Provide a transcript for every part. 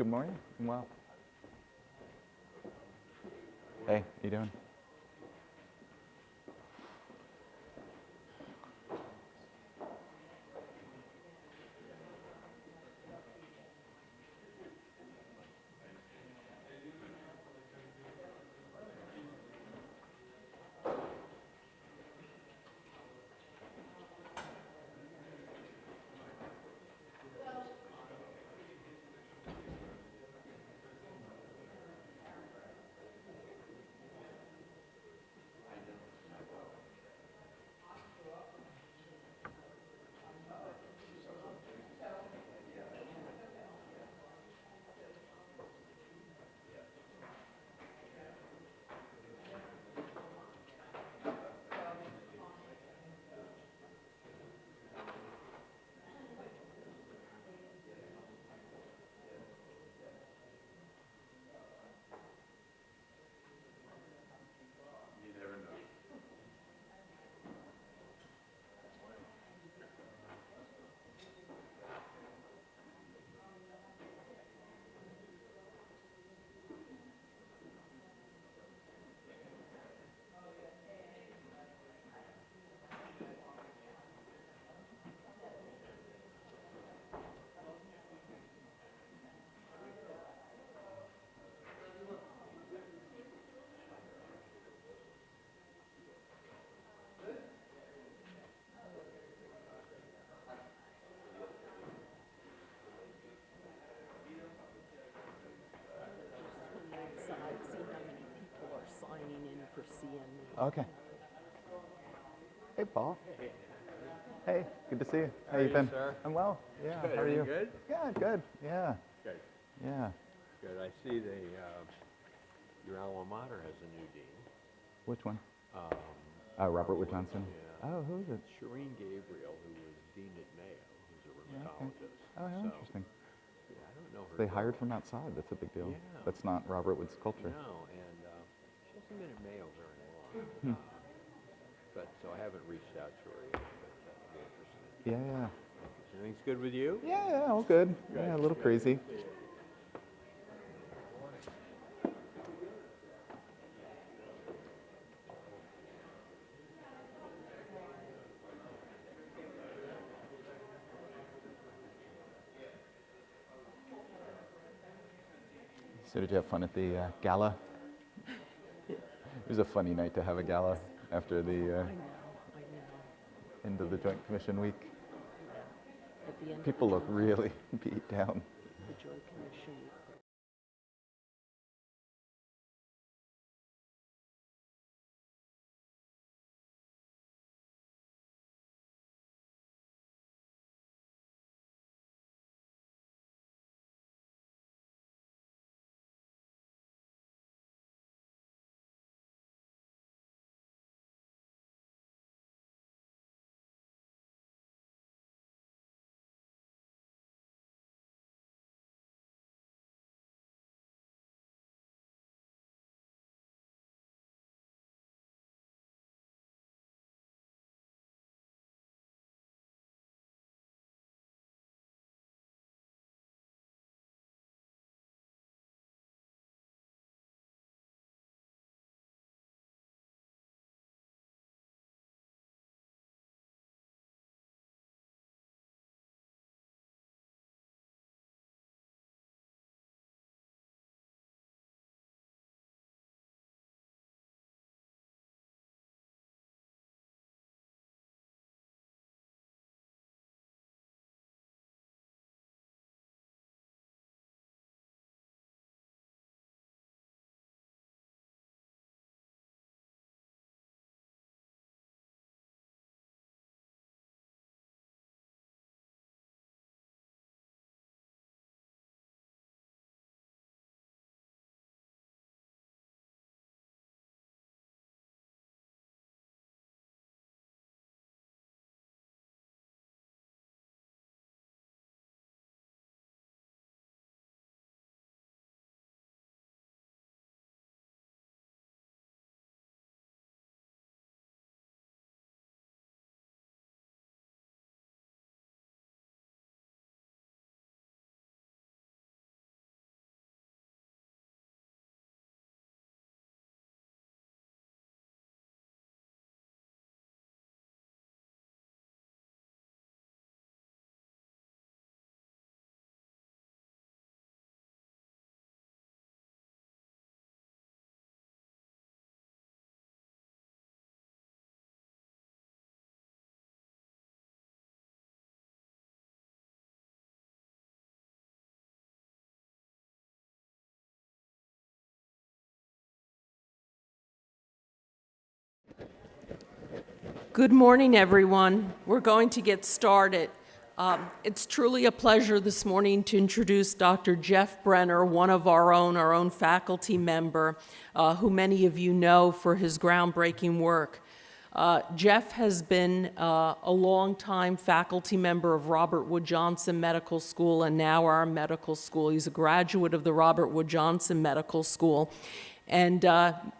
Good morning. I'm well. Hey, how you doing? Okay. Hey, Paul. Hey, good to see you. How you been? Sir? I'm well. Yeah. Good. How are you? Good? Yeah, good. Yeah. Good. Yeah. Good. I see your alma mater has a new dean. Which one? Robert Wood Johnson. Yeah. Oh, who is it? Shireen Gabriel, who was dean at Mayo, who's a Okay. rheumatologist. Oh, how So, interesting. yeah, I don't know her. They hired from outside. That's a big deal. Yeah. That's not Robert Wood's culture. No, and she hasn't been at Mayo very long. But so I haven't reached out to her yet, but that'll be interesting. Yeah. So everything's good with you? Yeah, all good. Yeah, a little crazy. So did you have fun at the gala? It was a funny night to have a gala after the I know. end of the Joint Commission week. At the end People of look really beat down. the Joint Commission Good morning, everyone. We're going to get started. It's truly a pleasure this morning to introduce Dr. Jeff Brenner, one of our own faculty member, who many of you know for his groundbreaking work. Jeff has been a longtime faculty member of Robert Wood Johnson Medical School and now our medical school. He's a graduate of the Robert Wood Johnson Medical School. And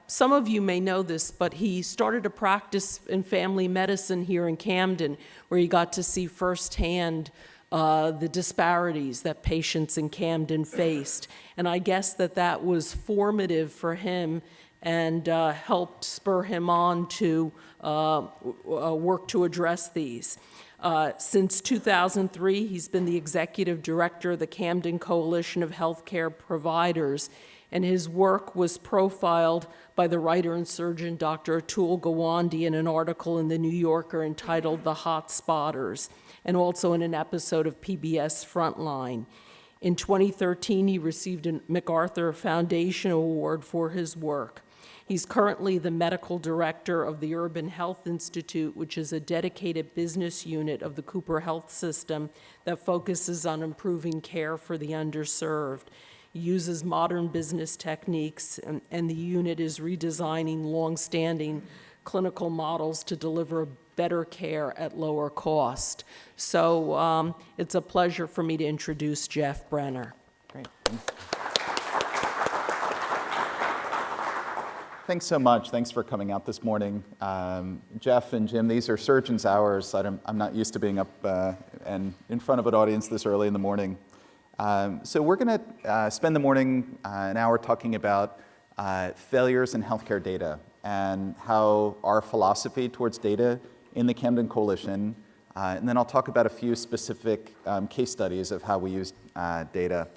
some of you may know this, but he started a practice in family medicine here in Camden, where he got to see firsthand the disparities that patients in Camden faced. And I guess that was formative for him and helped spur him on to work to address these. Since 2003, he's been the executive director of the Camden Coalition of Healthcare Providers, and his work was profiled by the writer and surgeon Dr. Atul Gawande in an article in The New Yorker entitled The Hot Spotters, and also in an episode of PBS Frontline. In 2013, he received a MacArthur Foundation Award for his work. He's currently the medical director of the Urban Health Institute, which is a dedicated business unit of the Cooper Health System that focuses on improving care for the underserved. Uses modern business techniques, and the unit is redesigning long-standing clinical models to deliver better care at lower cost. So it's a pleasure for me to introduce Jeff Brenner. Great. Thanks so much. Thanks for coming out this morning. Jeff and Jim, these are surgeons' hours. I'm not used to being up and in front of an audience this early in the morning. So we're going to spend the morning an hour talking about failures in healthcare data and how our philosophy towards data in the Camden Coalition, and then I'll talk about a few specific case studies of how we use data.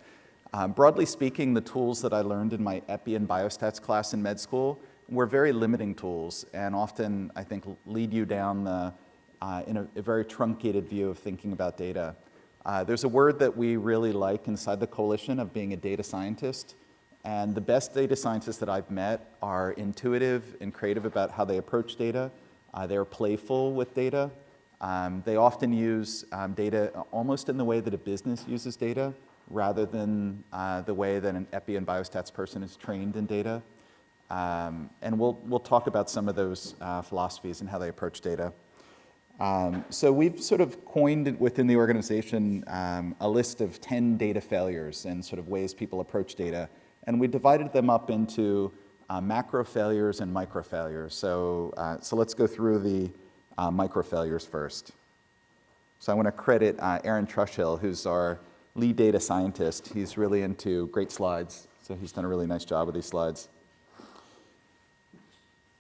Broadly speaking, the tools that I learned in my epi and biostats class in med school were very limiting tools and often, I think, lead you down in a very truncated view of thinking about data. There's a word that we really like inside the coalition of being a data scientist, and the best data scientists that I've met are intuitive and creative about how they approach data. They're playful with data. They often use data almost in the way that a business uses data, rather than the way that an epi and biostats person is trained in data. And we'll talk about some of those philosophies and how they approach data. So we've sort of coined within the organization a list of 10 data failures and sort of ways people approach data. And we divided them up into macro failures and micro failures. So let's go through the micro failures first. So I want to credit Aaron Trushhill, who's our lead data scientist. He's really into great slides, so he's done a really nice job with these slides.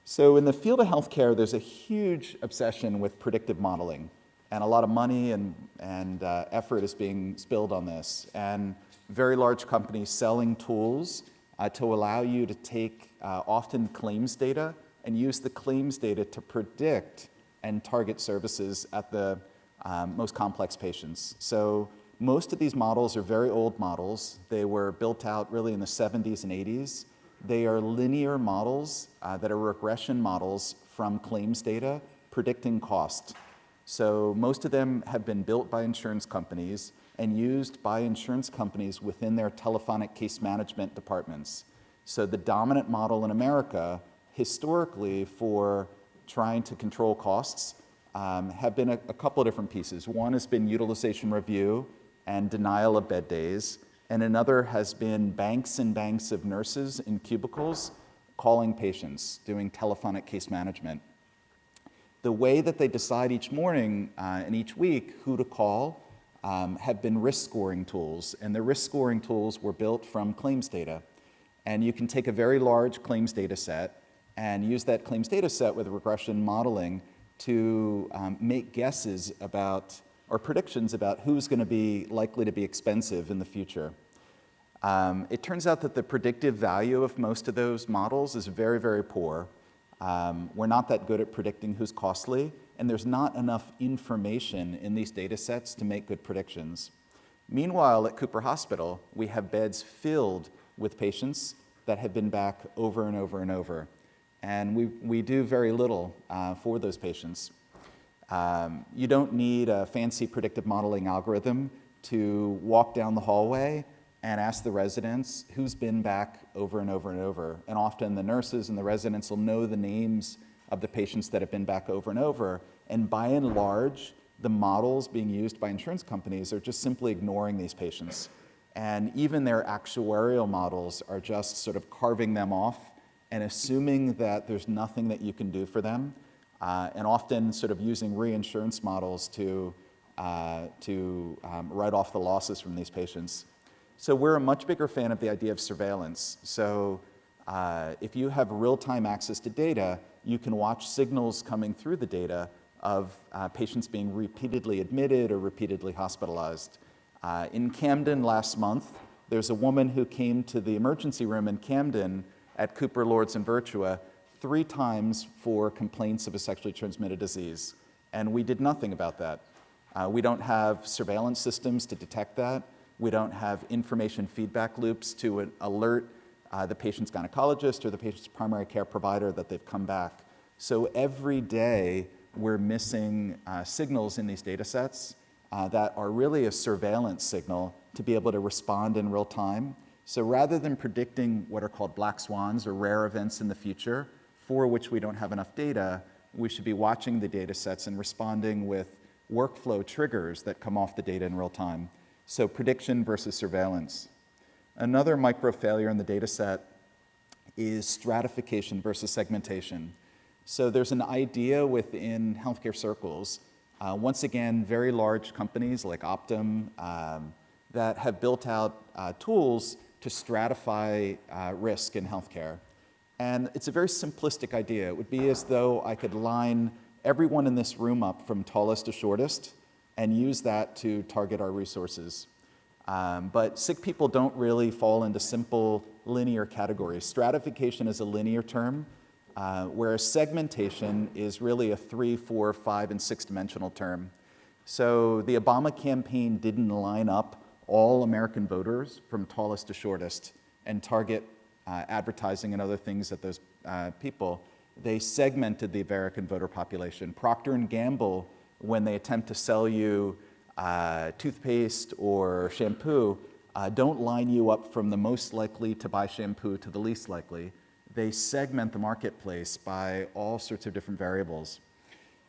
So in the field of healthcare, there's a huge obsession with predictive modeling, and a lot of money and effort is being spilled on this. And very large companies selling tools to allow you to take often claims data and use the claims data to predict and target services at the most complex patients. So most of these models are very old models. They were built out really in the 70s and 80s. They are linear models that are regression models from claims data predicting cost. So most of them have been built by insurance companies and used by insurance companies within their telephonic case management departments. So the dominant model in America, historically, for trying to control costs have been a couple of different pieces. One has been utilization review and denial of bed days. And another has been banks and banks of nurses in cubicles calling patients, doing telephonic case management. The way that they decide each morning and each week who to call have been risk scoring tools. And the risk scoring tools were built from claims data. And you can take a very large claims data set and use that claims data set with regression modeling to make guesses about or predictions about who's going to be likely to be expensive in the future. It turns out that the predictive value of most of those models is very, very poor. We're not that good at predicting who's costly, and there's not enough information in these data sets to make good predictions. Meanwhile, at Cooper Hospital, we have beds filled with patients that have been back over and over and over. And we do very little for those patients. You don't need a fancy predictive modeling algorithm to walk down the hallway and ask the residents who's been back over and over and over. And often the nurses and the residents will know the names of the patients that have been back over and over. And by and large, the models being used by insurance companies are just simply ignoring these patients. And even their actuarial models are just sort of carving them off and assuming that there's nothing that you can do for them, and often sort of using reinsurance models to write off the losses from these patients. So we're a much bigger fan of the idea of surveillance. So if you have real-time access to data, you can watch signals coming through the data of patients being repeatedly admitted or repeatedly hospitalized. In Camden last month, there's a woman who came to the emergency room in Camden at Cooper, Lords, and Virtua 3 times for complaints of a sexually transmitted disease. And we did nothing about that. We don't have surveillance systems to detect that. We don't have information feedback loops to alert the patient's gynecologist or the patient's primary care provider that they've come back. So every day, we're missing signals in these data sets that are really a surveillance signal to be able to respond in real time. So rather than predicting what are called black swans or rare events in the future for which we don't have enough data, we should be watching the data sets and responding with workflow triggers that come off the data in real time. So prediction versus surveillance. Another micro failure in the data set is stratification versus segmentation. So there's an idea within healthcare circles, once again, very large companies like Optum that have built out tools to stratify risk in healthcare. And it's a very simplistic idea. It would be as though I could line everyone in this room up from tallest to shortest and use that to target our resources. But sick people don't really fall into simple linear categories. Stratification is a linear term, whereas segmentation is really a 3, 4, 5, and 6-dimensional term. So the Obama campaign didn't line up all American voters from tallest to shortest and target advertising and other things at those people. They segmented the American voter population. Procter & Gamble, when they attempt to sell you toothpaste or shampoo, don't line you up from the most likely to buy shampoo to the least likely. They segment the marketplace by all sorts of different variables.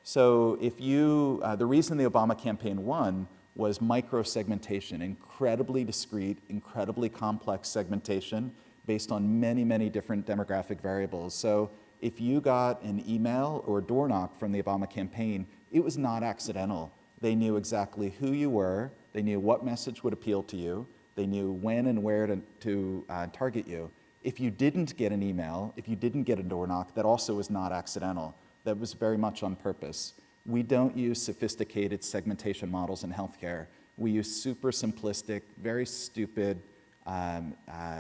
So if the reason the Obama campaign won was micro-segmentation, incredibly discrete, incredibly complex segmentation based on many, many different demographic variables. So if you got an email or a door knock from the Obama campaign, it was not accidental. They knew exactly who you were, they knew what message would appeal to you, they knew when and where to target you. If you didn't get an email, if you didn't get a door knock, that also was not accidental. That was very much on purpose. We don't use sophisticated segmentation models in healthcare. We use super simplistic, very stupid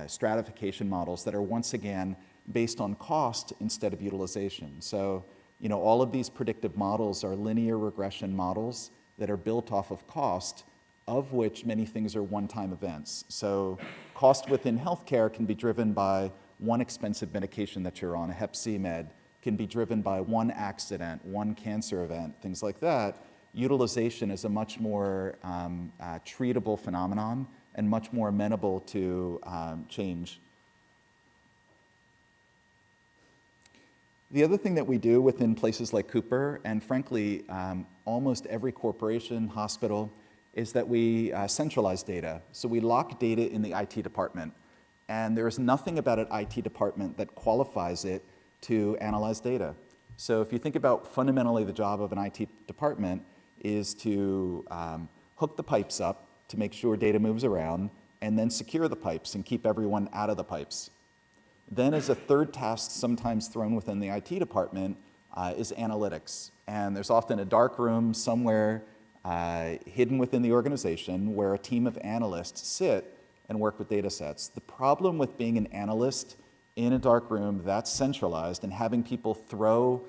stratification models that are once again based on cost instead of utilization. So, all of these predictive models are linear regression models that are built off of cost, of which many things are one-time events. So cost within healthcare can be driven by one expensive medication that you're on, a Hep C med, can be driven by one accident, one cancer event, things like that. Utilization is a much more treatable phenomenon and much more amenable to change. The other thing that we do within places like Cooper, and frankly, almost every corporation, hospital, is that we centralize data. So we lock data in the IT department. And there is nothing about an IT department that qualifies it to analyze data. So if you think about fundamentally the job of an IT department is to hook the pipes up to make sure data moves around, and then secure the pipes and keep everyone out of the pipes. Then as a third task sometimes thrown within the IT department is analytics. And there's often a dark room somewhere hidden within the organization where a team of analysts sit and work with data sets. The problem with being an analyst in a dark room that's centralized and having people throw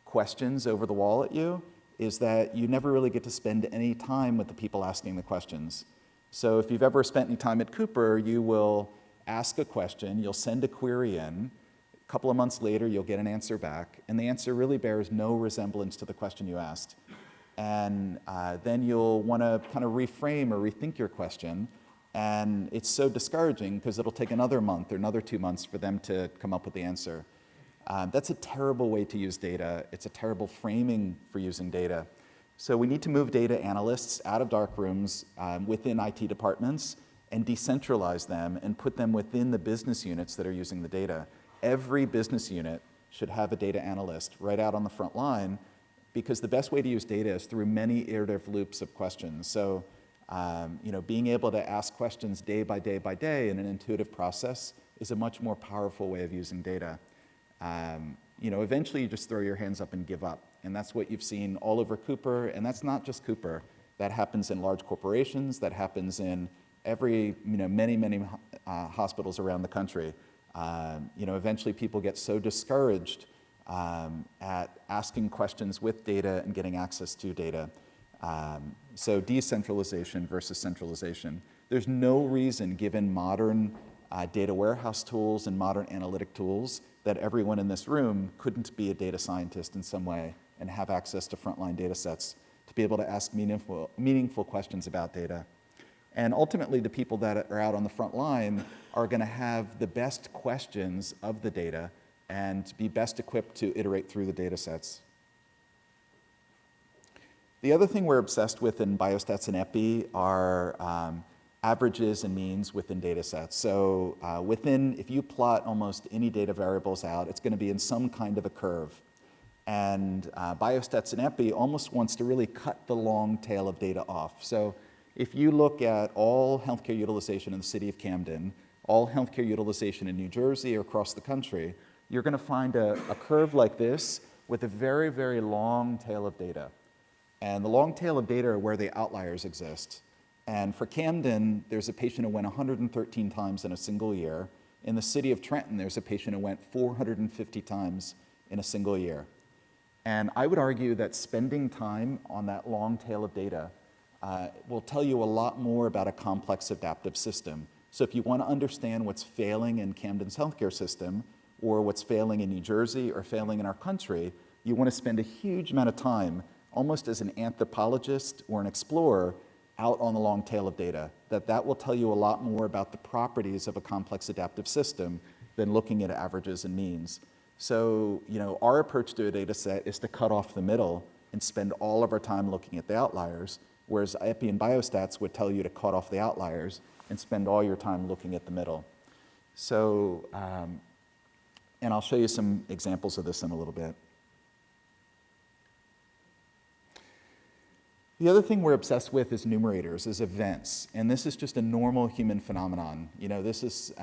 questions over the wall at you is that you never really get to spend any time with the people asking the questions. So if you've ever spent any time at Cooper, you will ask a question, you'll send a query in, a couple of months later you'll get an answer back, and the answer really bears no resemblance to the question you asked. And then you'll want to kind of reframe or rethink your question. And it's so discouraging because it'll take another month or another 2 months for them to come up with the answer. That's a terrible way to use data. It's a terrible framing for using data. So we need to move data analysts out of dark rooms within IT departments and decentralize them and put them within the business units that are using the data. Every business unit should have a data analyst right out on the front line, because the best way to use data is through many iterative loops of questions. So being able to ask questions day by day by day in an intuitive process is a much more powerful way of using data. Eventually you just throw your hands up and give up. And that's what you've seen all over Cooper, and that's not just Cooper. That happens in large corporations, that happens in many hospitals around the country. Eventually people get so discouraged at asking questions with data and getting access to data. So decentralization versus centralization. There's no reason, given modern data warehouse tools and modern analytic tools, that everyone in this room couldn't be a data scientist in some way and have access to frontline data sets to be able to ask meaningful questions about data. And ultimately, the people that are out on the front line are going to have the best questions of the data and be best equipped to iterate through the data sets. The other thing we're obsessed with in biostats and epi are averages and means within data sets. So if you plot almost any data variables out, it's going to be in some kind of a curve. And biostats and epi almost wants to really cut the long tail of data off. So if you look at all healthcare utilization in the city of Camden, all healthcare utilization in New Jersey or across the country, you're going to find a curve like this with a very, very long tail of data. And the long tail of data are where the outliers exist. And for Camden, there's a patient who went 113 times in a single year. In the city of Trenton, there's a patient who went 450 times in a single year. And I would argue that spending time on that long tail of data will tell you a lot more about a complex adaptive system. So if you want to understand what's failing in Camden's healthcare system, or what's failing in New Jersey or failing in our country, you want to spend a huge amount of time, almost as an anthropologist or an explorer, out on the long tail of data. That will tell you a lot more about the properties of a complex adaptive system than looking at averages and means. So, our approach to a data set is to cut off the middle and spend all of our time looking at the outliers, whereas epi and biostats would tell you to cut off the outliers and spend all your time looking at the middle. So, and I'll show you some examples of this in a little bit. The other thing we're obsessed with is numerators, is events. And this is just a normal human phenomenon. This is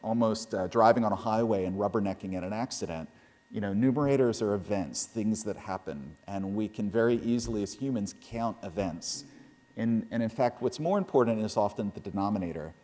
almost driving on a highway and rubbernecking at an accident. Numerators are events, things that happen. And we can very easily, as humans, count events. And in fact, what's more important is often the denominator,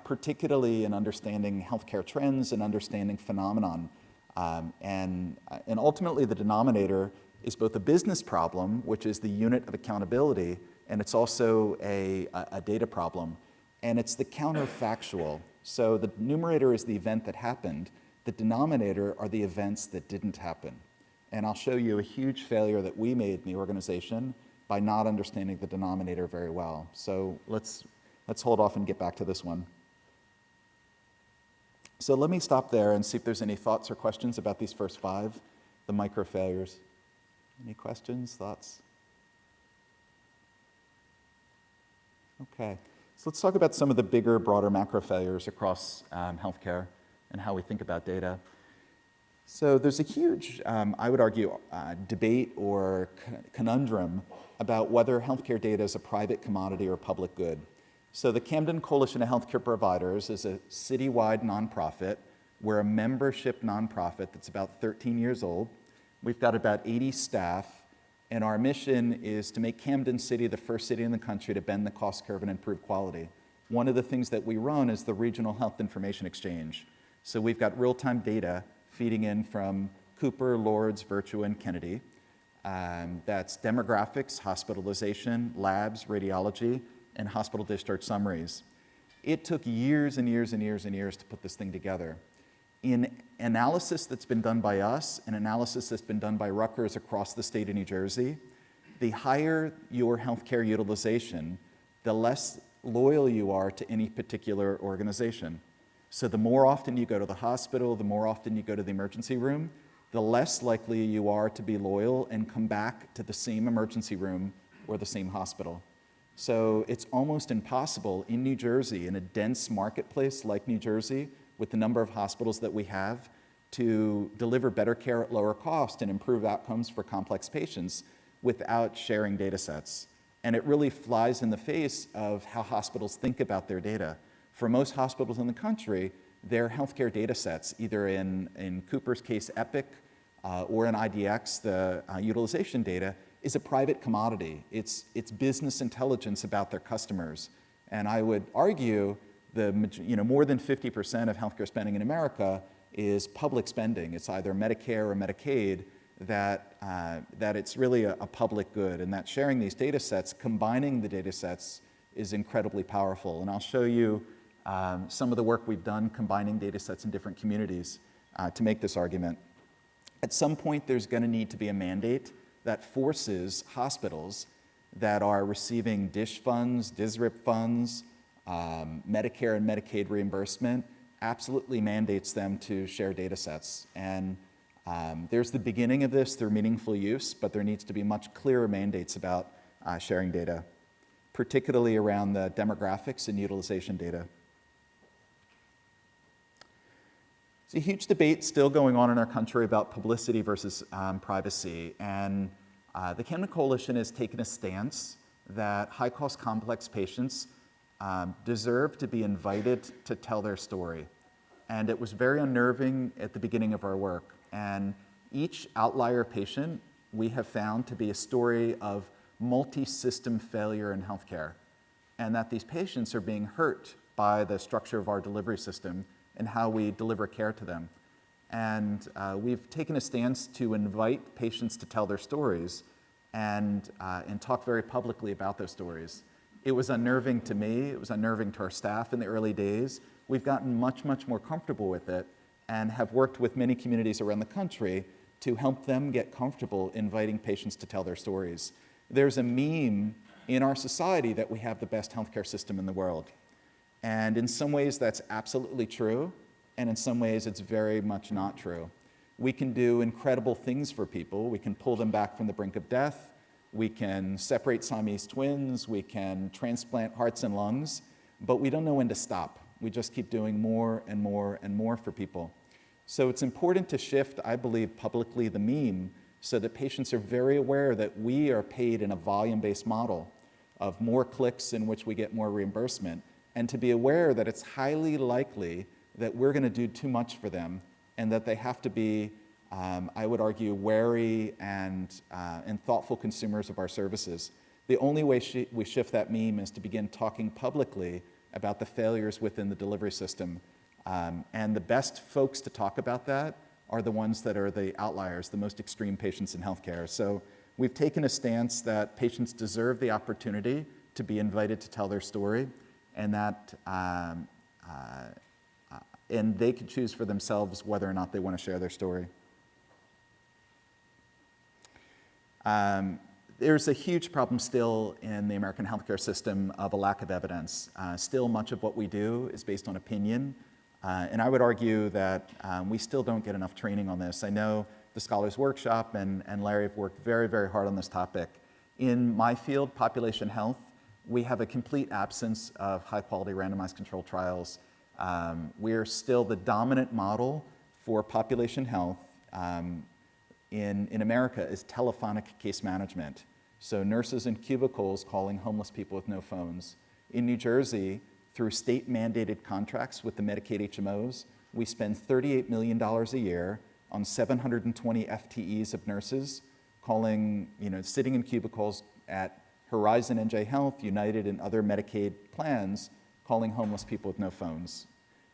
particularly in understanding healthcare trends and understanding phenomenon. And ultimately, the denominator is both a business problem, which is the unit of accountability, and it's also a data problem. And it's the counterfactual. So the numerator is the event that happened. The denominator are the events that didn't happen. And I'll show you a huge failure that we made in the organization by not understanding the denominator very well. So let's hold off and get back to this one. So let me stop there and see if there's any thoughts or questions about these first 5, the micro failures. Any questions, thoughts? Okay, so let's talk about some of the bigger, broader macro failures across healthcare and how we think about data. So there's a huge, I would argue, debate or conundrum about whether healthcare data is a private commodity or public good. So the Camden Coalition of Healthcare Providers is a citywide nonprofit. We're a membership nonprofit that's about 13 years old. We've got about 80 staff, and our mission is to make Camden City the first city in the country to bend the cost curve and improve quality. One of the things that we run is the Regional Health Information Exchange. So we've got real-time data feeding in from Cooper, Lourdes, Virtue, and Kennedy. That's demographics, hospitalization, labs, radiology, and hospital discharge summaries. It took years and years and years and years to put this thing together. In analysis that's been done by us, and analysis that's been done by Rutgers across the state of New Jersey, the higher your healthcare utilization, the less loyal you are to any particular organization. So the more often you go to the hospital, the more often you go to the emergency room, the less likely you are to be loyal and come back to the same emergency room or the same hospital. So it's almost impossible in New Jersey, in a dense marketplace like New Jersey, with the number of hospitals that we have, to deliver better care at lower cost and improve outcomes for complex patients without sharing data sets. And it really flies in the face of how hospitals think about their data. For most hospitals in the country, their healthcare data sets, either in Cooper's case, Epic, or in IDX, the utilization data, is a private commodity. It's business intelligence about their customers. And I would argue more than 50% of healthcare spending in America is public spending. It's either Medicare or Medicaid, that it's really a public good, and that sharing these data sets, combining the data sets, is incredibly powerful. And I'll show you some of the work we've done combining data sets in different communities to make this argument. At some point, there's going to need to be a mandate that forces hospitals that are receiving DISH funds, DSRIP funds, Medicare and Medicaid reimbursement, absolutely mandates them to share data sets. And there's the beginning of this through meaningful use, but there needs to be much clearer mandates about sharing data, particularly around the demographics and utilization data. There's a huge debate still going on in our country about publicity versus privacy. And the Camden Coalition has taken a stance that high-cost complex patients deserve to be invited to tell their story. And it was very unnerving at the beginning of our work. And each outlier patient we have found to be a story of multi-system failure in healthcare, and that these patients are being hurt by the structure of our delivery system and how we deliver care to them. And we've taken a stance to invite patients to tell their stories and talk very publicly about those stories. It was unnerving to me, it was unnerving to our staff in the early days. We've gotten much, much more comfortable with it and have worked with many communities around the country to help them get comfortable inviting patients to tell their stories. There's a meme in our society that we have the best healthcare system in the world. And in some ways that's absolutely true, and in some ways it's very much not true. We can do incredible things for people. We can pull them back from the brink of death. We can separate Siamese twins. We can transplant hearts and lungs, but we don't know when to stop. We just keep doing more and more and more for people. So it's important to shift, I believe, publicly the meme so that patients are very aware that we are paid in a volume-based model of more clicks in which we get more reimbursement, and to be aware that it's highly likely that we're going to do too much for them and that they have to be, I would argue, wary and thoughtful consumers of our services. The only way we shift that meme is to begin talking publicly about the failures within the delivery system. And the best folks to talk about that are the ones that are the outliers, the most extreme patients in healthcare. So we've taken a stance that patients deserve the opportunity to be invited to tell their story, and that and they can choose for themselves whether or not they want to share their story. There's a huge problem still in the American healthcare system of a lack of evidence. Still, much of what we do is based on opinion. And I would argue that we still don't get enough training on this. I know the Scholars Workshop and Larry have worked very, very hard on this topic. In my field, population health, we have a complete absence of high-quality randomized controlled trials. We're still the dominant model for population health in America is telephonic case management. So nurses in cubicles calling homeless people with no phones. In New Jersey, through state-mandated contracts with the Medicaid HMOs, we spend $38 million a year on 720 FTEs of nurses calling, sitting in cubicles at Horizon NJ Health, United, and other Medicaid plans, calling homeless people with no phones.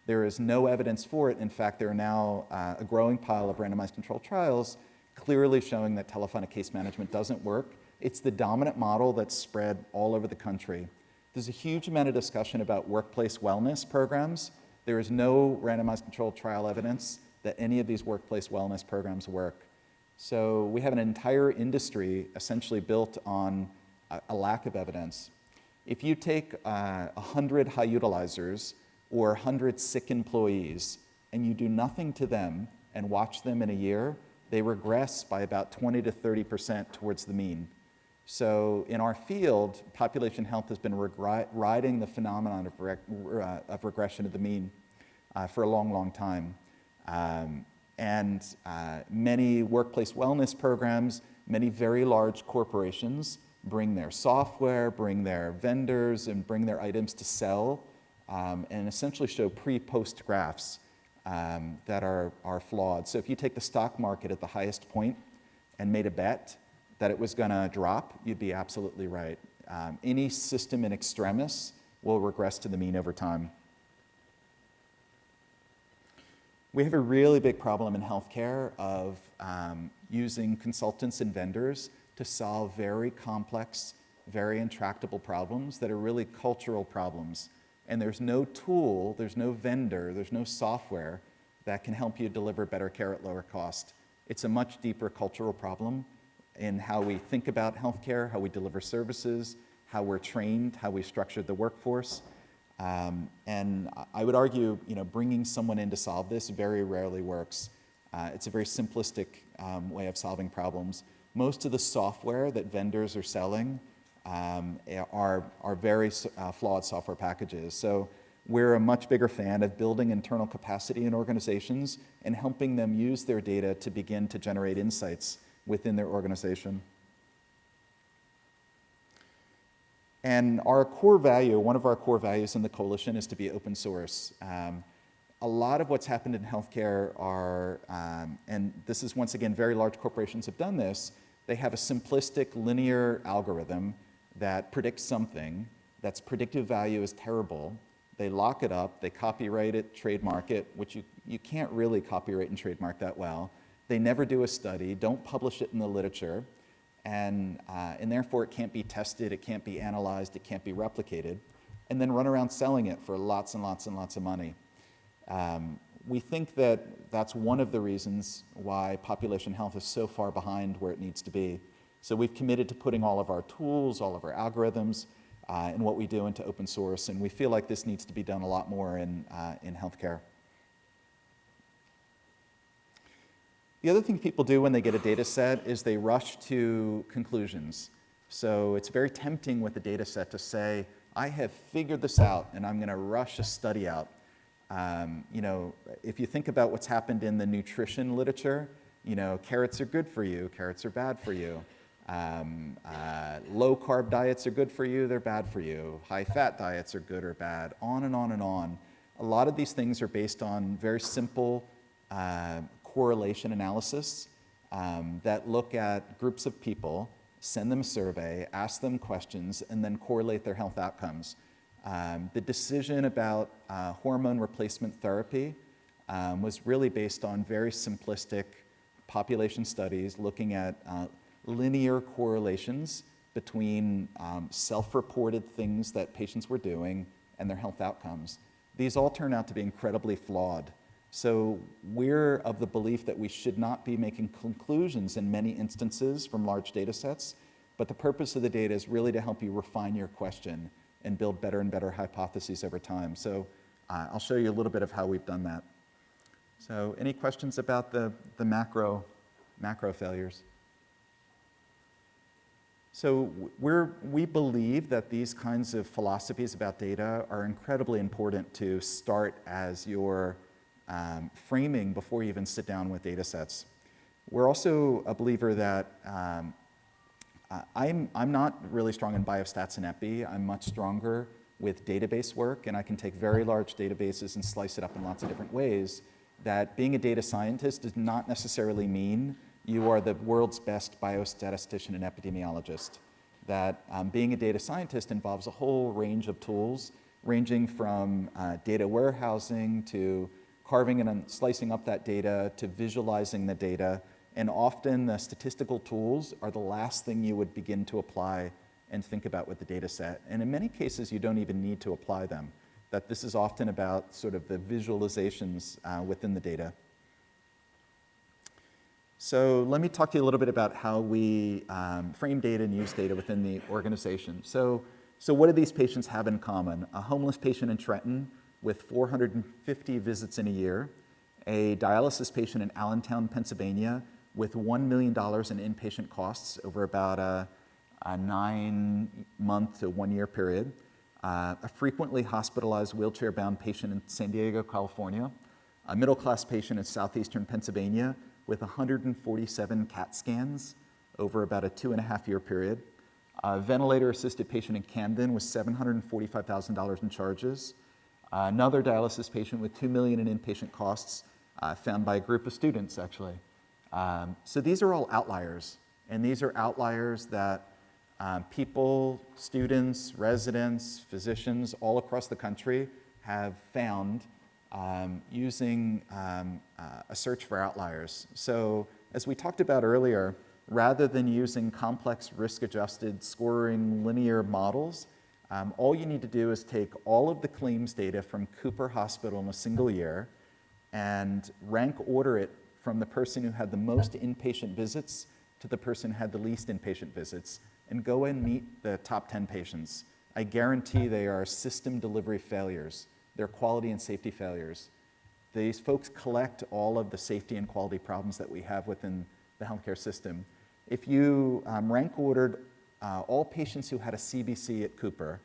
There is no evidence for it. In fact, there are now a growing pile of randomized controlled trials clearly showing that telephonic case management doesn't work. It's the dominant model that's spread all over the country. There's a huge amount of discussion about workplace wellness programs. There is no randomized controlled trial evidence that any of these workplace wellness programs work. So we have an entire industry essentially built on a lack of evidence. If you take 100 high utilizers or 100 sick employees and you do nothing to them and watch them in a year, they regress by about 20 to 30% towards the mean. So in our field, population health has been riding the phenomenon of regression of the mean for a long, long time. Many workplace wellness programs, many very large corporations bring their software, bring their vendors, and bring their items to sell, and essentially show pre-post graphs that are flawed. So if you take the stock market at the highest point and made a bet that it was going to drop, you'd be absolutely right. Any system in extremis will regress to the mean over time. We have a really big problem in healthcare of using consultants and vendors to solve very complex, very intractable problems that are really cultural problems. And there's no tool, there's no vendor, there's no software that can help you deliver better care at lower cost. It's a much deeper cultural problem in how we think about healthcare, how we deliver services, how we're trained, how we structured the workforce. And I would argue, bringing someone in to solve this very rarely works. It's a very simplistic way of solving problems. Most of the software that vendors are selling are very flawed software packages. So we're a much bigger fan of building internal capacity in organizations and helping them use their data to begin to generate insights within their organization. And our core value, one of our core values in the coalition, is to be open source. A lot of what's happened in healthcare are, and this is once again, very large corporations have done this, they have a simplistic linear algorithm that predicts something that's predictive value is terrible. They lock it up, they copyright it, trademark it, which you can't really copyright and trademark that well. They never do a study, don't publish it in the literature, and therefore it can't be tested, it can't be analyzed, it can't be replicated, and then run around selling it for lots and lots and lots of money. We think that that's one of the reasons why population health is so far behind where it needs to be. So we've committed to putting all of our tools, all of our algorithms, and what we do into open source, and we feel like this needs to be done a lot more in healthcare. The other thing people do when they get a data set is they rush to conclusions. So it's very tempting with a data set to say, I have figured this out and I'm going to rush a study out. If you think about what's happened in the nutrition literature, carrots are good for you, carrots are bad for you. Low carb diets are good for you, they're bad for you. High fat diets are good or bad, on and on and on. A lot of these things are based on very simple correlation analysis that look at groups of people, send them a survey, ask them questions, and then correlate their health outcomes. The decision about hormone replacement therapy was really based on very simplistic population studies looking at linear correlations between self-reported things that patients were doing and their health outcomes. These all turn out to be incredibly flawed. So we're of the belief that we should not be making conclusions in many instances from large data sets, but the purpose of the data is really to help you refine your question and build better and better hypotheses over time. So I'll show you a little bit of how we've done that. So any questions about the macro failures? So we believe that these kinds of philosophies about data are incredibly important to start as your framing before you even sit down with data sets. We're also a believer that I'm not really strong in biostats and epi. I'm much stronger with database work, and I can take very large databases and slice it up in lots of different ways. That being a data scientist does not necessarily mean you are the world's best biostatistician and epidemiologist. That being a data scientist involves a whole range of tools, ranging from data warehousing to carving and slicing up that data to visualizing the data. And often the statistical tools are the last thing you would begin to apply and think about with the data set. And in many cases, you don't even need to apply them. That this is often about sort of the visualizations within the data. So let me talk to you a little bit about how we frame data and use data within the organization. So what do these patients have in common? A homeless patient in Trenton with 450 visits in a year, a dialysis patient in Allentown, Pennsylvania with $1 million in inpatient costs over about a 9-month to 1 year period, a frequently hospitalized wheelchair-bound patient in San Diego, California, a middle-class patient in southeastern Pennsylvania with 147 CAT scans over about a 2.5-year period, a ventilator-assisted patient in Camden with $745,000 in charges, another dialysis patient with $2 million in inpatient costs found by a group of students, actually. So these are all outliers, and these are outliers that people, students, residents, physicians all across the country have found using a search for outliers. So as we talked about earlier, rather than using complex risk-adjusted scoring linear models, all you need to do is take all of the claims data from Cooper Hospital in a single year and rank order it from the person who had the most inpatient visits to the person who had the least inpatient visits, and go and meet the top 10 patients. I guarantee they are system delivery failures. They're quality and safety failures. These folks collect all of the safety and quality problems that we have within the healthcare system. If you rank ordered all patients who had a CBC at Cooper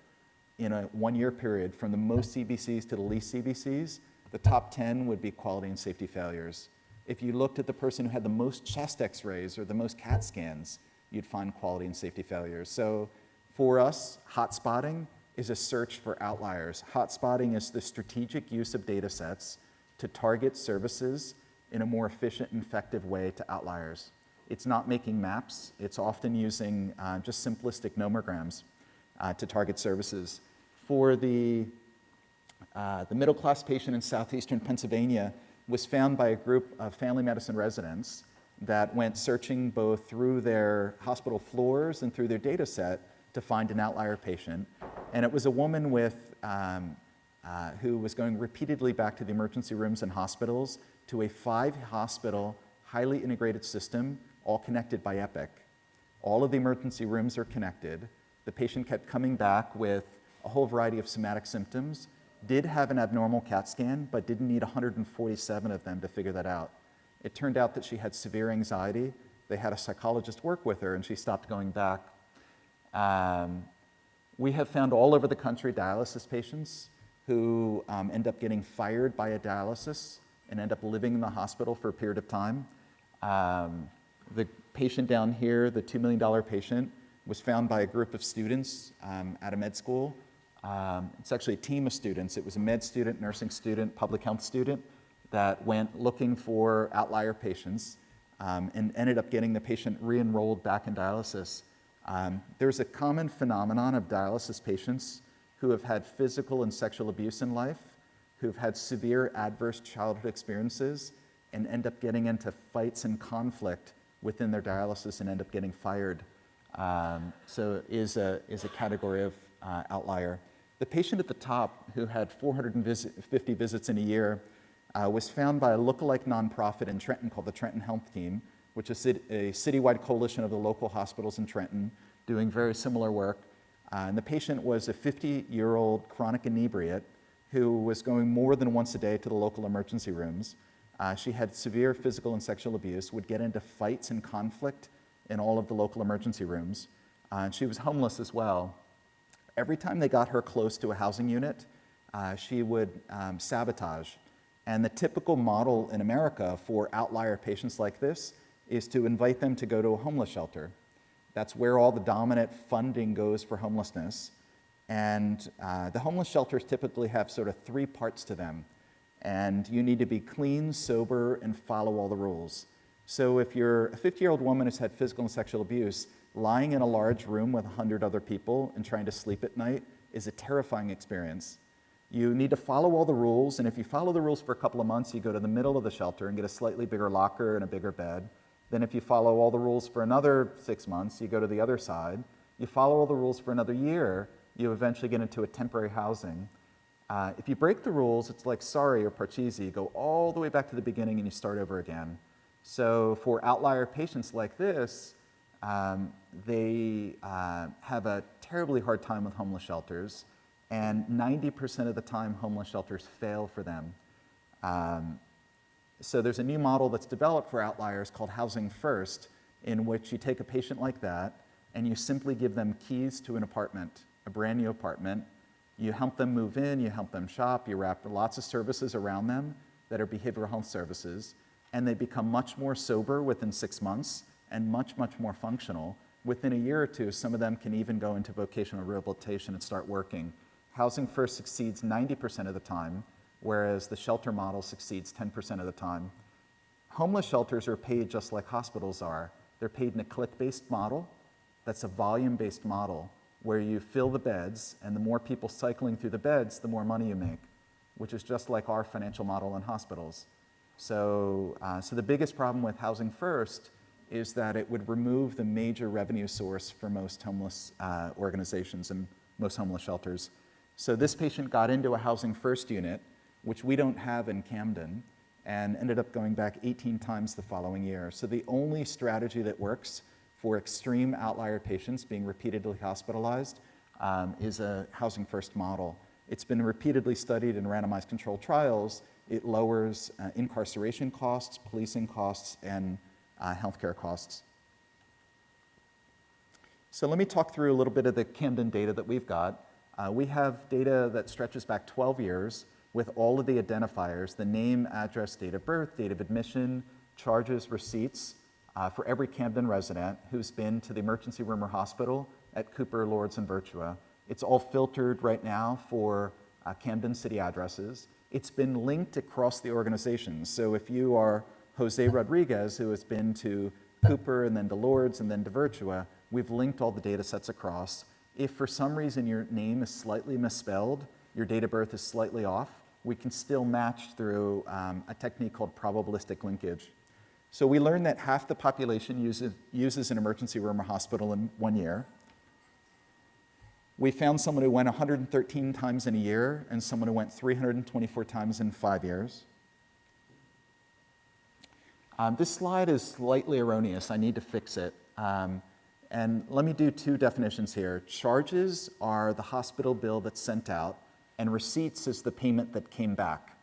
in a 1-year period, from the most CBCs to the least CBCs, the top 10 would be quality and safety failures. If you looked at the person who had the most chest x-rays or the most CAT scans, you'd find quality and safety failures. So for us, hotspotting is a search for outliers. Hotspotting is the strategic use of data sets to target services in a more efficient and effective way to outliers. It's not making maps. It's often using just simplistic nomograms to target services. For the middle-class patient in southeastern Pennsylvania was found by a group of family medicine residents that went searching both through their hospital floors and through their data set to find an outlier patient. And it was a woman with, who was going repeatedly back to the emergency rooms and hospitals to a 5-hospital, highly integrated system, all connected by Epic. All of the emergency rooms are connected. The patient kept coming back with a whole variety of somatic symptoms, did have an abnormal CAT scan, but didn't need 147 of them to figure that out. It turned out that she had severe anxiety. They had a psychologist work with her, and she stopped going back. We have found all over the country dialysis patients who end up getting fired by a dialysis and end up living in the hospital for a period of time. The patient down here, the $2 million patient, was found by a group of students at a med school. It's actually a team of students. It was a med student, nursing student, public health student that went looking for outlier patients and ended up getting the patient re-enrolled back in dialysis. There's a common phenomenon of dialysis patients who have had physical and sexual abuse in life, who've had severe adverse childhood experiences, and end up getting into fights and conflict within their dialysis and end up getting fired. So is a category of outlier. The patient at the top, who had 450 visits in a year, was found by a lookalike nonprofit in Trenton called the Trenton Health Team, which is a citywide coalition of the local hospitals in Trenton doing very similar work. And the patient was a 50-year-old chronic inebriate who was going more than once a day to the local emergency rooms. She had severe physical and sexual abuse, would get into fights and conflict in all of the local emergency rooms. And she was homeless as well. Every time they got her close to a housing unit, she would sabotage. And the typical model in America for outlier patients like this is to invite them to go to a homeless shelter. That's where all the dominant funding goes for homelessness. And the homeless shelters typically have sort of 3 parts to them. And you need to be clean, sober, and follow all the rules. So if you're a 50-year-old woman who's had physical and sexual abuse, lying in a large room with 100 other people and trying to sleep at night is a terrifying experience. You need to follow all the rules, and if you follow the rules for a couple of months, you go to the middle of the shelter and get a slightly bigger locker and a bigger bed. Then if you follow all the rules for another 6 months, you go to the other side. You follow all the rules for another year, you eventually get into a temporary housing. If you break the rules, it's like Sorry or Parcheesi. You go all the way back to the beginning and you start over again. So for outlier patients like this, they have a terribly hard time with homeless shelters, and 90% of the time homeless shelters fail for them. So there's a new model that's developed for outliers called Housing First, in which you take a patient like that and you simply give them keys to an apartment, a brand new apartment. You help them move in, you help them shop, you wrap lots of services around them that are behavioral health services, and they become much more sober within 6 months and much, much more functional. Within a year or two, some of them can even go into vocational rehabilitation and start working. Housing First succeeds 90% of the time, whereas the shelter model succeeds 10% of the time. Homeless shelters are paid just like hospitals are. They're paid in a click-based model. That's a volume-based model where you fill the beds, and the more people cycling through the beds, the more money you make, which is just like our financial model in hospitals. So the biggest problem with Housing First is that it would remove the major revenue source for most homeless organizations and most homeless shelters. So this patient got into a Housing First unit, which we don't have in Camden, and ended up going back 18 times the following year. So the only strategy that works for extreme outlier patients being repeatedly hospitalized is a Housing First model. It's been repeatedly studied in randomized controlled trials. It lowers incarceration costs, policing costs, and healthcare costs. So let me talk through a little bit of the Camden data that we've got. We have data that stretches back 12 years with all of the identifiers, the name, address, date of birth, date of admission, charges, receipts, for every Camden resident who's been to the emergency room or hospital at Cooper, Lourdes, and Virtua. It's all filtered right now for Camden city addresses. It's been linked across the organization. So if you are Jose Rodriguez, who has been to Cooper and then to Lourdes and then to Virtua, we've linked all the data sets across. If for some reason your name is slightly misspelled, your date of birth is slightly off, we can still match through a technique called probabilistic linkage. So we learned that half the population uses an emergency room or hospital in 1 year. We found someone who went 113 times in a year and someone who went 324 times in 5 years. This slide is slightly erroneous. I need to fix it. And let me do two definitions here. Charges are the hospital bill that's sent out, and receipts is the payment that came back.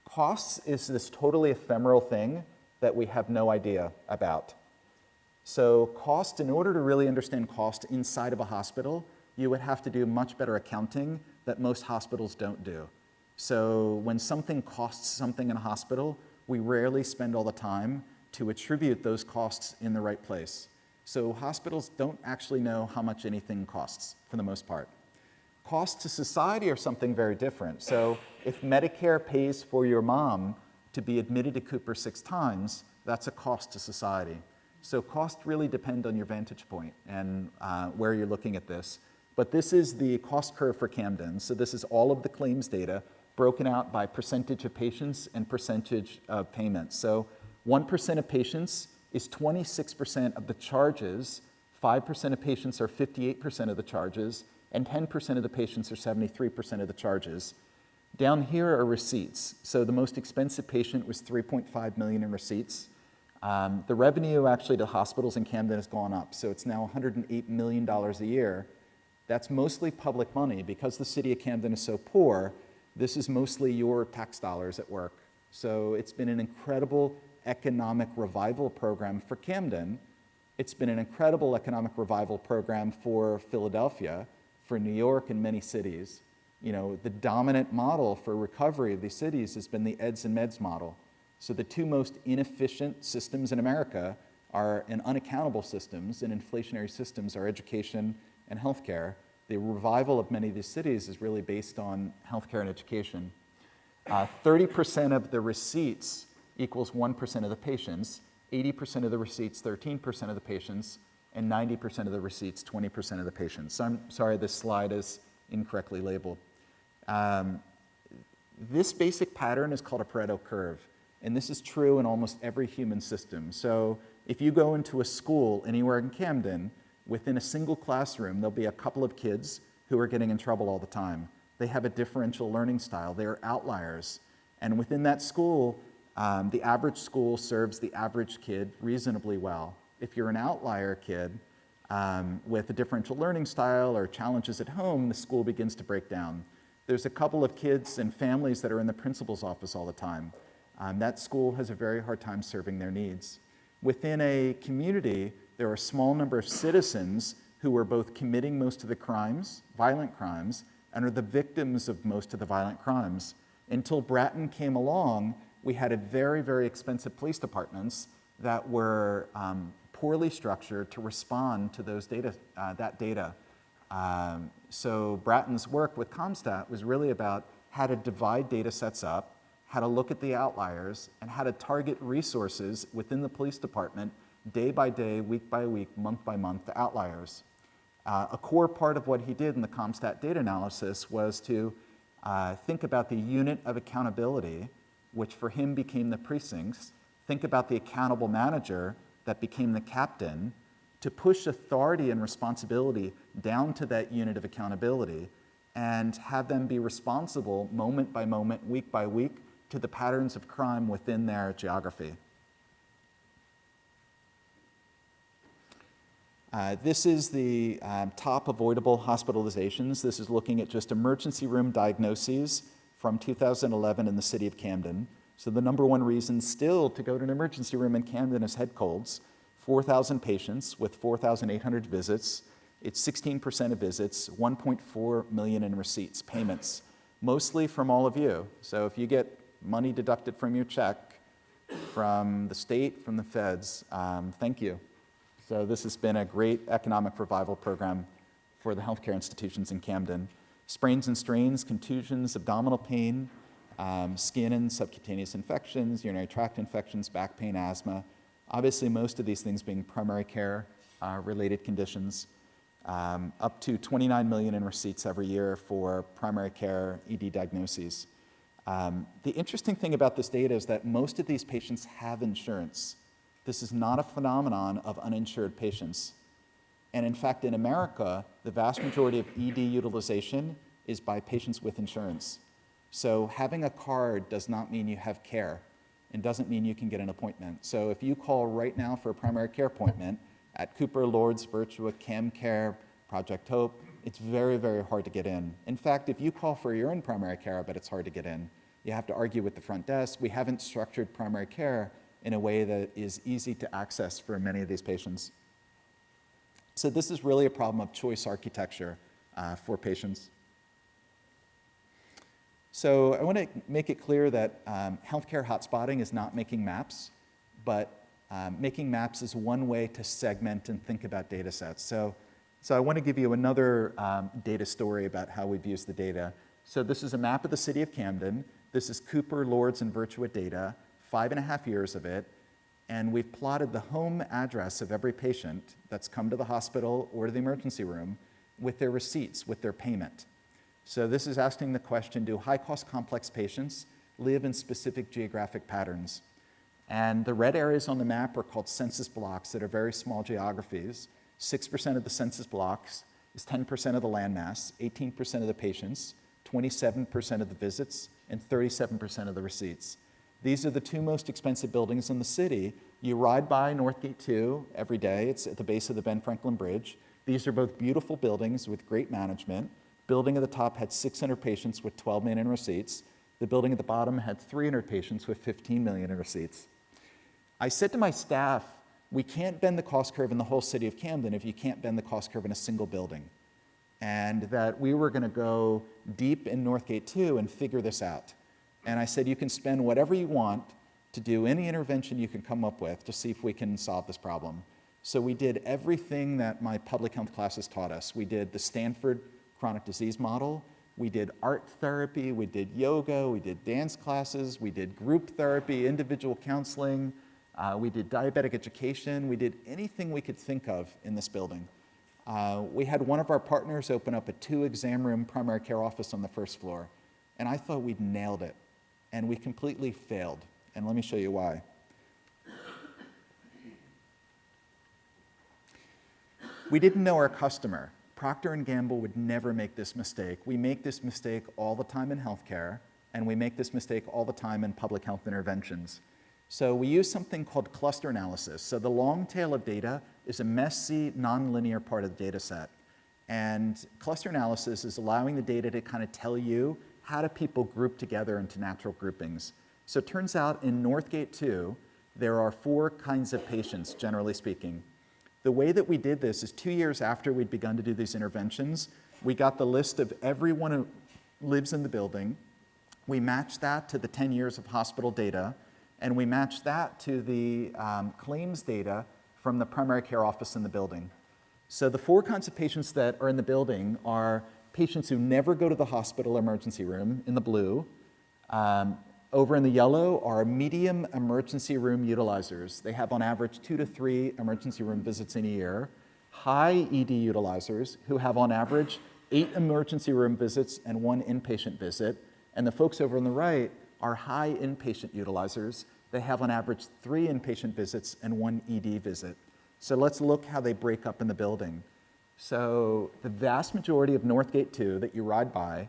Costs is this totally ephemeral thing that we have no idea about. So cost, in order to really understand cost inside of a hospital, you would have to do much better accounting that most hospitals don't do. So when something costs something in a hospital, we rarely spend all the time to attribute those costs in the right place. So hospitals don't actually know how much anything costs for the most part. Costs to society are something very different. So if Medicare pays for your mom to be admitted to Cooper 6 times, that's a cost to society. So costs really depend on your vantage point and where you're looking at this. But this is the cost curve for Camden. So this is all of the claims data broken out by percentage of patients and percentage of payments. So 1% of patients is 26% of the charges, 5% of patients are 58% of the charges, and 10% of the patients are 73% of the charges. Down here are receipts. So the most expensive patient was $3.5 million in receipts. The revenue actually to hospitals in Camden has gone up. So it's now $108 million a year. That's mostly public money. Because the city of Camden is so poor, this is mostly your tax dollars at work. So it's been an incredible economic revival program for Camden. It's been an incredible economic revival program for Philadelphia, for New York, and many cities. You know, the dominant model for recovery of these cities has been the EDS and MEDS model. So the two most inefficient systems in America are, and unaccountable systems and inflationary systems, are education and healthcare. The revival of many of these cities is really based on healthcare and education. 30% of the receipts equals 1% of the patients, 80% of the receipts, 13% of the patients, and 90% of the receipts, 20% of the patients. So I'm sorry this slide is incorrectly labeled. This basic pattern is called a Pareto curve, and this is true in almost every human system. So if you go into a school anywhere in Camden, within a single classroom, there'll be a couple of kids who are getting in trouble all the time. They have a differential learning style. They are outliers. And within that school, The average school serves the average kid reasonably well. If you're an outlier kid with a differential learning style or challenges at home, the school begins to break down. There's a couple of kids and families that are in the principal's office all the time. That school has a very hard time serving their needs. Within a community, there are a small number of citizens who are both committing most of the crimes, violent crimes, and are the victims of most of the violent crimes. Until Bratton came along, we had a very, very expensive police departments that were poorly structured to respond to those data, that data. So Bratton's work with CompStat was really about how to divide data sets up, how to look at the outliers, and how to target resources within the police department day by day, week by week, month by month, the outliers. A core part of what he did in the CompStat data analysis was to think about the unit of accountability, which for him became the precincts, think about the accountable manager that became the captain, to push authority and responsibility down to that unit of accountability and have them be responsible moment by moment, week by week, to the patterns of crime within their geography. This is the top avoidable hospitalizations. This is looking at just emergency room diagnoses from 2011 in the city of Camden. So the number one reason still to go to an emergency room in Camden is head colds. 4,000 patients with 4,800 visits. It's 16% of visits, 1.4 million in receipts, payments, mostly from all of you. So if you get money deducted from your check, from the state, from the feds, thank you. So this has been a great economic revival program for the healthcare institutions in Camden. Sprains and strains, contusions, abdominal pain, skin and subcutaneous infections, urinary tract infections, back pain, asthma. Obviously, most of these things being primary care related conditions. Up to 29 million in receipts every year for primary care ED diagnoses. The interesting thing about this data is that most of these patients have insurance. This is not a phenomenon of uninsured patients. And in fact, in America, the vast majority of ED utilization is by patients with insurance. So having a card does not mean you have care. It doesn't mean you can get an appointment. So if you call right now for a primary care appointment at Cooper, Lords, Virtua, CamCare, Project Hope, it's very, very hard to get in. In fact, if you call for your own primary care, I bet it's hard to get in. You have to argue with the front desk. We haven't structured primary care in a way that is easy to access for many of these patients. So this is really a problem of choice architecture for patients. So I want to make it clear that healthcare hotspotting is not making maps, but making maps is one way to segment and think about data sets. So I want to give you another data story about how we've used the data. So this is a map of the city of Camden. This is Cooper, Lords, and Virtua data, 5.5 years of it. And we've plotted the home address of every patient that's come to the hospital or to the emergency room with their receipts, with their payment. So this is asking the question, do high-cost complex patients live in specific geographic patterns? And the red areas on the map are called census blocks that are very small geographies. 6% of the census blocks is 10% of the landmass, 18% of the patients, 27% of the visits, and 37% of the receipts. These are the two most expensive buildings in the city. You ride by Northgate 2 every day. It's at the base of the Ben Franklin Bridge. These are both beautiful buildings with great management. Building at the top had 600 patients with 12 million in receipts. The building at the bottom had 300 patients with 15 million in receipts. I said to my staff, we can't bend the cost curve in the whole city of Camden if you can't bend the cost curve in a single building. And that we were going to go deep in Northgate 2 and figure this out. And I said, you can spend whatever you want to do any intervention you can come up with to see if we can solve this problem. So we did everything that my public health classes taught us. We did the Stanford chronic disease model. We did art therapy. We did yoga. We did dance classes. We did group therapy, individual counseling. We did diabetic education. We did anything we could think of in this building. We had one of our partners open up a 2-exam room primary care office on the first floor. And I thought we'd nailed it. And we completely failed. And let me show you why. We didn't know our customer. Procter & Gamble would never make this mistake. We make this mistake all the time in healthcare, and we make this mistake all the time in public health interventions. So we use something called cluster analysis. So the long tail of data is a messy, nonlinear part of the data set. And cluster analysis is allowing the data to kind of tell you how do people group together into natural groupings. So it turns out in Northgate 2, there are 4 kinds of patients, generally speaking. The way that we did this is 2 years after we'd begun to do these interventions, we got the list of everyone who lives in the building. We matched that to the 10 years of hospital data, and we matched that to the claims data from the primary care office in the building. So the 4 kinds of patients that are in the building are patients who never go to the hospital emergency room in the blue. Over in the yellow are medium emergency room utilizers. They have on average 2 to 3 emergency room visits in a year. High ED utilizers who have on average 8 emergency room visits and 1 inpatient visit. And the folks over on the right are high inpatient utilizers. They have on average 3 inpatient visits and 1 ED visit. So let's look how they break up in the building. So the vast majority of Northgate 2 that you ride by,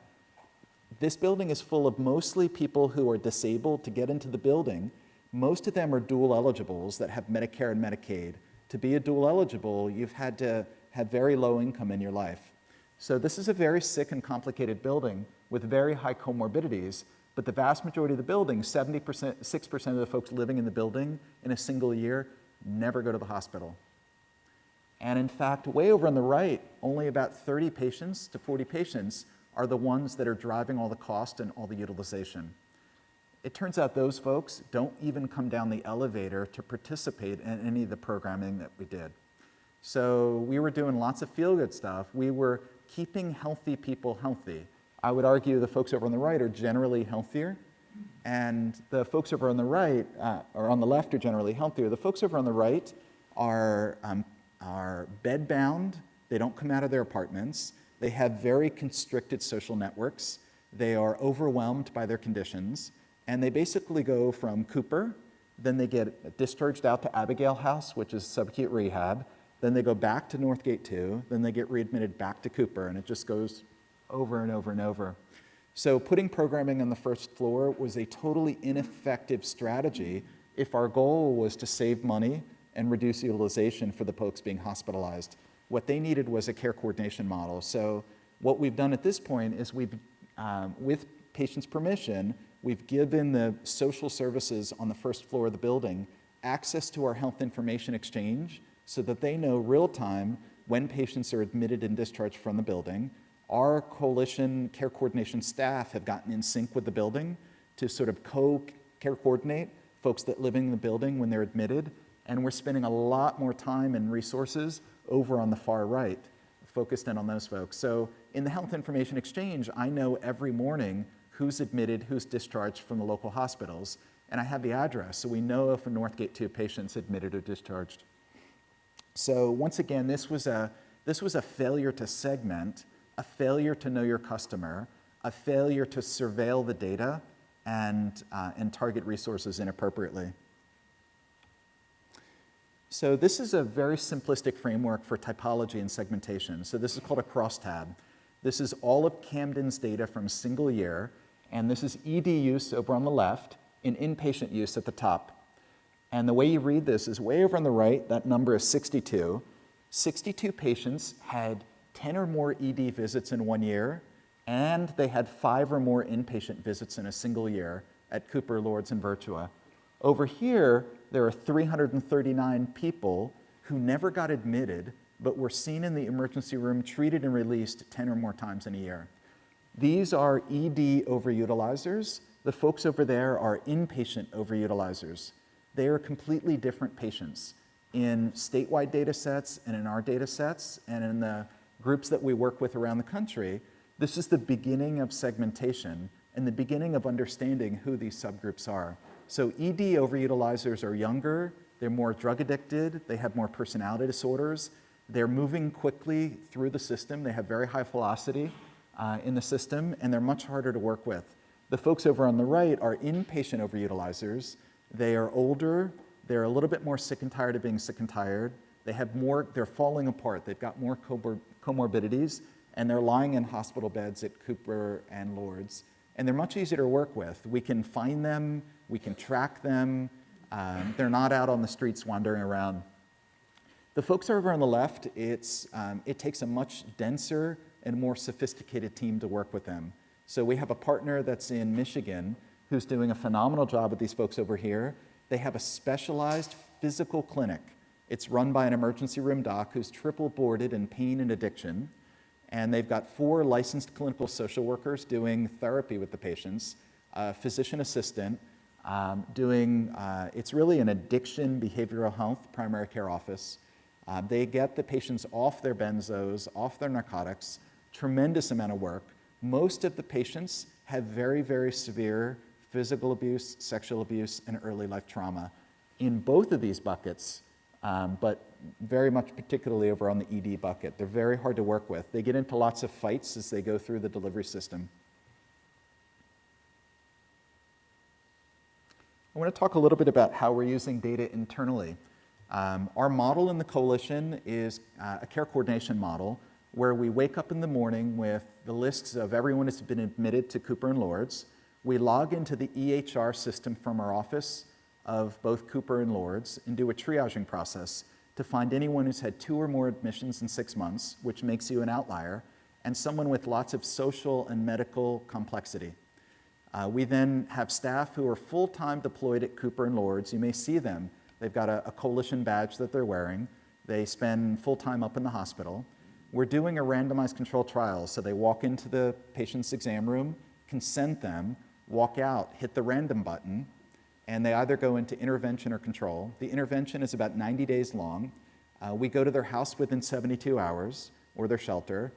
this building is full of mostly people who are disabled to get into the building. Most of them are dual eligibles that have Medicare and Medicaid. To be a dual eligible, you've had to have very low income in your life. So this is a very sick and complicated building with very high comorbidities, but the vast majority of the building, 6% of the folks living in the building in a single year, never go to the hospital. And in fact, way over on the right, only about 30 patients to 40 patients are the ones that are driving all the cost and all the utilization. It turns out those folks don't even come down the elevator to participate in any of the programming that we did. So we were doing lots of feel-good stuff. We were keeping healthy people healthy. I would argue the folks over on the right are generally healthier, and the folks over on the right, or on the left, are generally healthier. The folks over on the right are bed-bound. They don't come out of their apartments. They have very constricted social networks. They are overwhelmed by their conditions, and they basically go from Cooper, then they get discharged out to Abigail House, which is subacute rehab, then they go back to Northgate 2, then they get readmitted back to Cooper, and it just goes over and over and over. So putting programming on the first floor was a totally ineffective strategy if our goal was to save money and reduce utilization for the folks being hospitalized. What they needed was a care coordination model. So what we've done at this point is we've, with patients' permission, we've given the social services on the first floor of the building access to our health information exchange so that they know real time when patients are admitted and discharged from the building. Our coalition care coordination staff have gotten in sync with the building to sort of co-care coordinate folks that live in the building when they're admitted, and we're spending a lot more time and resources over on the far right, focused in on those folks. So in the health information exchange, I know every morning who's admitted, who's discharged from the local hospitals, and I have the address, so we know if a Northgate 2 patient's admitted or discharged. So once again, this was a failure to segment, a failure to know your customer, a failure to surveil the data and target resources inappropriately. So this is a very simplistic framework for typology and segmentation. So this is called a crosstab. This is all of Camden's data from a single year, and this is ED use over on the left and inpatient use at the top. And the way you read this is way over on the right, that number is 62. 62 patients had 10 or more ED visits in 1 year, and they had 5 or more inpatient visits in a single year at Cooper, Lourdes, and Virtua. Over here, there are 339 people who never got admitted, but were seen in the emergency room, treated and released 10 or more times in a year. These are ED overutilizers. The folks over there are inpatient overutilizers. They are completely different patients in statewide data sets and in our data sets and in the groups that we work with around the country. This is the beginning of segmentation and the beginning of understanding who these subgroups are. So ED overutilizers are younger, they're more drug addicted, they have more personality disorders, they're moving quickly through the system, they have very high velocity in the system, and they're much harder to work with. The folks over on the right are inpatient overutilizers. They are older, they're a little bit more sick and tired of being sick and tired, they're falling apart, they've got more comorbidities, and they're lying in hospital beds at Cooper and Lourdes. And they're much easier to work with. We can find them, we can track them, They're not out on the streets wandering around. The folks over on the left, it takes a much denser and more sophisticated team to work with them. So we have a partner that's in Michigan who's doing a phenomenal job with these folks over here. They have a specialized physical clinic. It's run by an emergency room doc who's triple boarded in pain and addiction. And they've got 4 licensed clinical social workers doing therapy with the patients, a physician assistant, it's really an addiction behavioral health primary care office. They get the patients off their benzos, off their narcotics, tremendous amount of work. Most of the patients have very, very severe physical abuse, sexual abuse, and early life trauma in both of these buckets, but very much particularly over on the ED bucket. They're very hard to work with. They get into lots of fights as they go through the delivery system. I want to talk a little bit about how we're using data internally. Our model in the coalition is a care coordination model where we wake up in the morning with the lists of everyone who's been admitted to Cooper and Lord's. We log into the EHR system from our office of both Cooper and Lord's and do a triaging process to find anyone who's had 2 or more admissions in 6 months, which makes you an outlier, and someone with lots of social and medical complexity. We then have staff who are full-time deployed at Cooper and Lord's. You may see them. They've got a coalition badge that they're wearing. They spend full-time up in the hospital. We're doing a randomized control trial, so they walk into the patient's exam room, consent them, walk out, hit the random button, and they either go into intervention or control. The intervention is about 90 days long. We go to their house within 72 hours, or their shelter.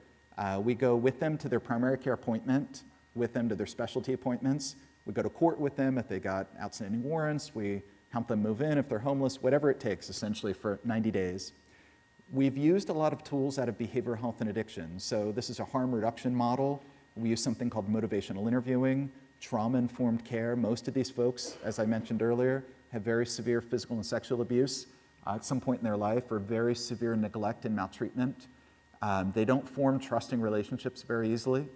We go with them to their primary care appointment, with them to their specialty appointments. We go to court with them if they got outstanding warrants. We help them move in if they're homeless, whatever it takes, essentially, for 90 days. We've used a lot of tools out of behavioral health and addiction. So this is a harm reduction model. We use something called motivational interviewing, trauma-informed care. Most of these folks, as I mentioned earlier, have very severe physical and sexual abuse at some point in their life, or very severe neglect and maltreatment. They don't form trusting relationships very easily.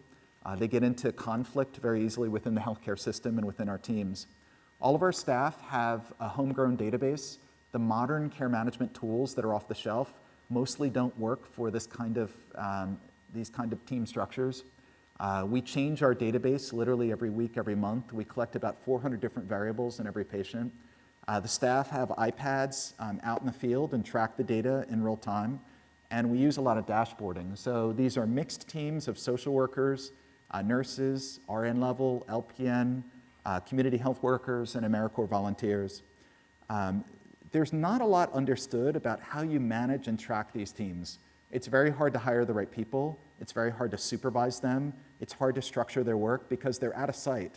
They get into conflict very easily within the healthcare system and within our teams. All of our staff have a homegrown database. The modern care management tools that are off the shelf mostly don't work for this these kind of team structures. We change our database literally every week, every month. We collect about 400 different variables in every patient. The staff have iPads out in the field and track the data in real time. And we use a lot of dashboarding. So these are mixed teams of social workers, nurses, RN level, LPN, community health workers, and AmeriCorps volunteers. There's not a lot understood about how you manage and track these teams. It's very hard to hire the right people. It's very hard to supervise them. It's hard to structure their work because they're out of sight.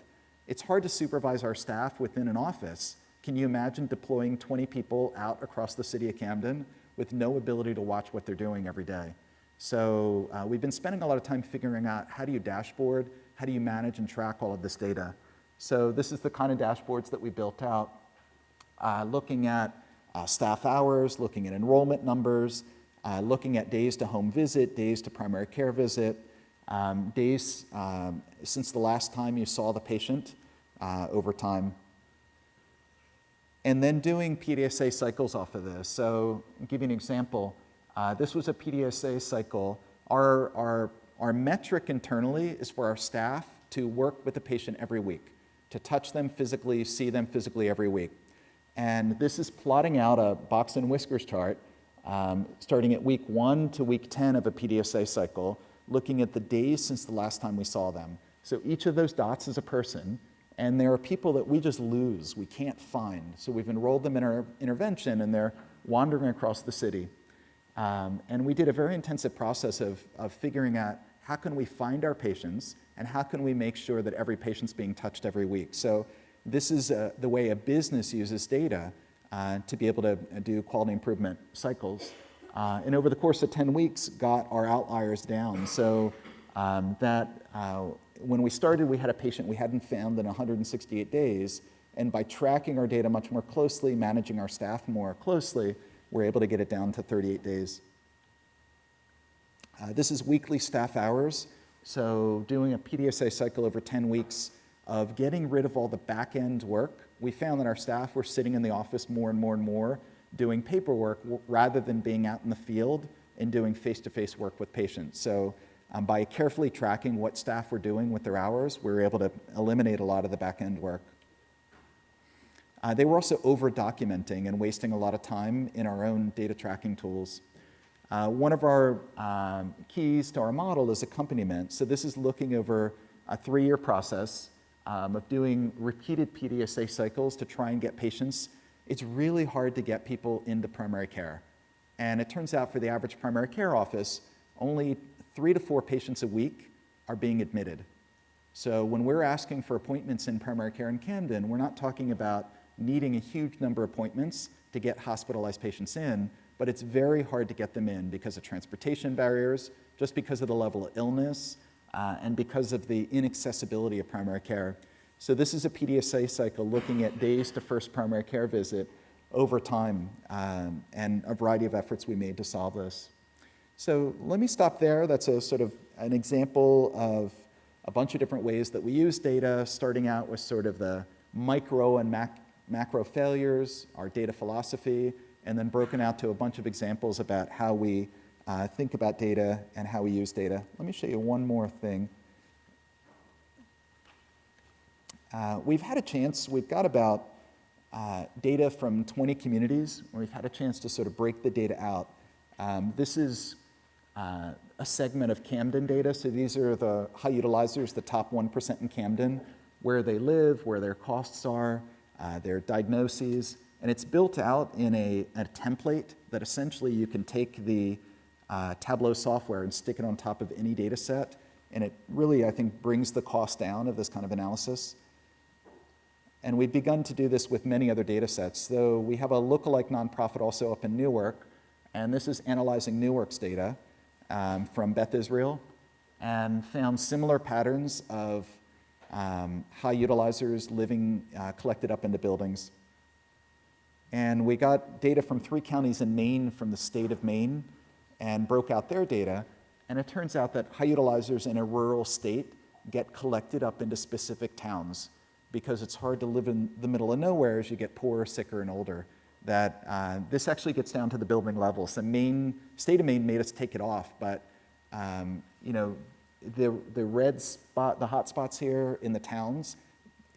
It's hard to supervise our staff within an office. Can you imagine deploying 20 people out across the city of Camden with no ability to watch what they're doing every day? So we've been spending a lot of time figuring out how do you dashboard, how do you manage and track all of this data. So this is the kind of dashboards that we built out, looking at staff hours, looking at enrollment numbers, looking at days to home visit, days to primary care visit, days since the last time you saw the patient over time. And then doing PDSA cycles off of this. So I'll give you an example. This was a PDSA cycle. Our metric internally is for our staff to work with the patient every week, to touch them physically, see them physically every week. And this is plotting out a box and whiskers chart, starting at week 1 to week 10 of a PDSA cycle, looking at the days since the last time we saw them. So each of those dots is a person, and there are people that we just lose, we can't find. So we've enrolled them in our intervention, and they're wandering across the city. And we did a very intensive process of figuring out how can we find our patients, and how can we make sure that every patient's being touched every week. So this is the way a business uses data to be able to do quality improvement cycles. And over the course of 10 weeks, got our outliers down. So when we started, we had a patient we hadn't found in 168 days. And by tracking our data much more closely, managing our staff more closely, we're able to get it down to 38 days. This is weekly staff hours. So doing a PDSA cycle over 10 weeks of getting rid of all the back-end work. We found that our staff were sitting in the office more and more and more doing paperwork rather than being out in the field and doing face-to-face work with patients. So by carefully tracking what staff were doing with their hours, we were able to eliminate a lot of the back-end work. They were also over-documenting and wasting a lot of time in our own data tracking tools. One of our keys to our model is accompaniment. So this is looking over a 3-year process of doing repeated PDSA cycles to try and get patients. It's really hard to get people into primary care. And it turns out for the average primary care office, only 3 to 4 patients a week are being admitted. So when we're asking for appointments in primary care in Camden, we're not talking about needing a huge number of appointments to get hospitalized patients in, but it's very hard to get them in because of transportation barriers, just because of the level of illness, and because of the inaccessibility of primary care. So this is a PDSA cycle looking at days to first primary care visit over time, and a variety of efforts we made to solve this. So let me stop there. That's a sort of an example of a bunch of different ways that we use data, starting out with sort of the micro and macro failures, our data philosophy, and then broken out to a bunch of examples about how we think about data and how we use data. Let me show you one more thing. We've had a chance, we've got about data from 20 communities, and we've had a chance to sort of break the data out. This is a segment of Camden data, so these are the high utilizers, the top 1% in Camden, where they live, where their costs are, their diagnoses, and it's built out in a template that essentially you can take the Tableau software and stick it on top of any data set, and it really, I think, brings the cost down of this kind of analysis. And we've begun to do this with many other data sets. So we have a lookalike nonprofit also up in Newark, and this is analyzing Newark's data from Beth Israel, and found similar patterns of high utilizers living collected up into buildings. And we got data from 3 counties in Maine from the state of Maine and broke out their data. And it turns out that high utilizers in a rural state get collected up into specific towns because it's hard to live in the middle of nowhere as you get poorer, sicker, and older. That this actually gets down to the building level. So state of Maine made us take it off, but you know, the red spot, the hot spots here in the towns,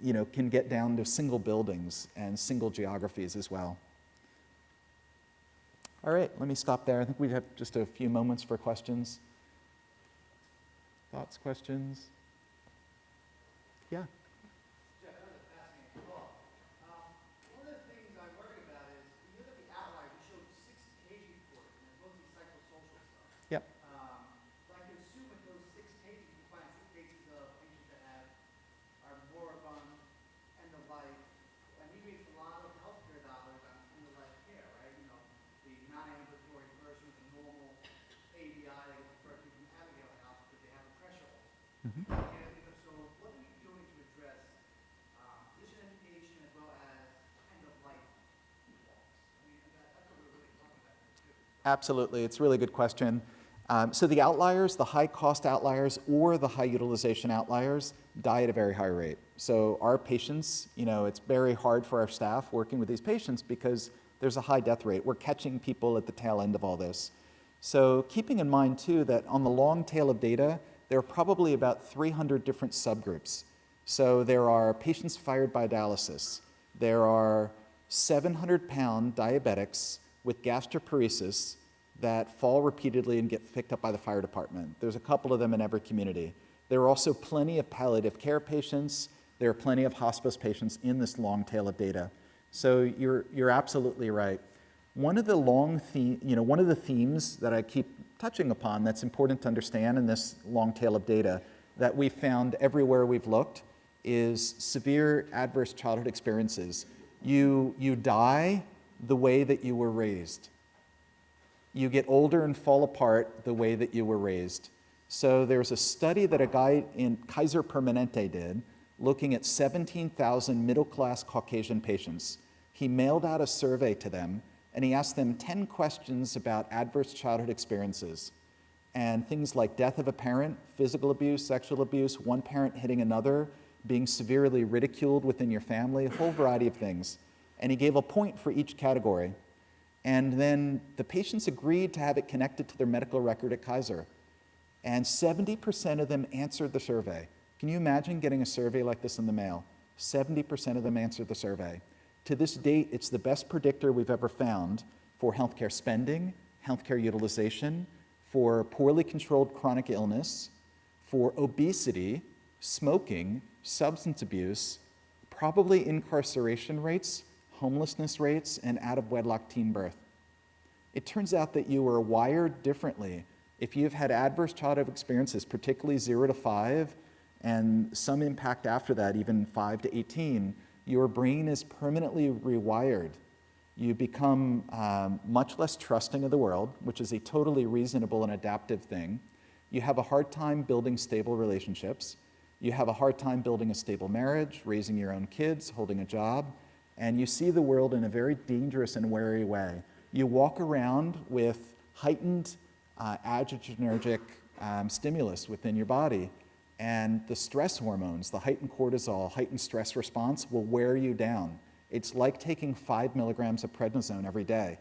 you know, can get down to single buildings and single geographies as well. All right, let me stop there. I think we have just a few moments for questions. Thoughts, questions? Yeah. Jeff, that was a fascinating talk. One of the things I worry about is, when you look at the outliers, you showed 6 case reports, and it's mostly psychosocial stuff. Yep. So I can assume with those 6 cases, you find 6 cases of patients that are moribund, end of life, and you waste a lot of healthcare dollars on end of life care, right? You know, the non-ambulatory person with a normal ABI that gets referred to from Abigail House because they have a pressure ulcer. Mm-hmm. And, you know, so what are you doing to address physician education as well as end of life walks? I mean, that's what we're really talking about here too. Absolutely, it's a really good question. So the outliers, the high cost outliers or the high utilization outliers die at a very high rate. So our patients, you know, it's very hard for our staff working with these patients because there's a high death rate. We're catching people at the tail end of all this. So keeping in mind too that on the long tail of data, there are probably about 300 different subgroups. So there are patients fired by dialysis. There are 700-pound diabetics with gastroparesis that fall repeatedly and get picked up by the fire department. There's a couple of them in every community. There are also plenty of palliative care patients. There are plenty of hospice patients in this long tail of data. So you're absolutely right. One of the themes that I keep touching upon that's important to understand in this long tail of data that we found everywhere we've looked is severe adverse childhood experiences. You die the way that you were raised. You get older and fall apart the way that you were raised. So there's a study that a guy in Kaiser Permanente did looking at 17,000 middle-class Caucasian patients. He mailed out a survey to them, and he asked them 10 questions about adverse childhood experiences. And things like death of a parent, physical abuse, sexual abuse, one parent hitting another, being severely ridiculed within your family, a whole variety of things. And he gave a point for each category. And then the patients agreed to have it connected to their medical record at Kaiser. And 70% of them answered the survey. Can you imagine getting a survey like this in the mail? 70% of them answered the survey. To this date, it's the best predictor we've ever found for healthcare spending, healthcare utilization, for poorly controlled chronic illness, for obesity, smoking, substance abuse, probably incarceration rates, homelessness rates, and out-of-wedlock teen birth. It turns out that you are wired differently. If you've had adverse childhood experiences, particularly 0 to 5, and some impact after that, even 5 to 18, your brain is permanently rewired. You become much less trusting of the world, which is a totally reasonable and adaptive thing. You have a hard time building stable relationships. You have a hard time building a stable marriage, raising your own kids, holding a job, and you see the world in a very dangerous and wary way. You walk around with heightened adrenergic stimulus within your body, and the stress hormones, the heightened cortisol, heightened stress response will wear you down. It's like taking 5 milligrams of prednisone every day.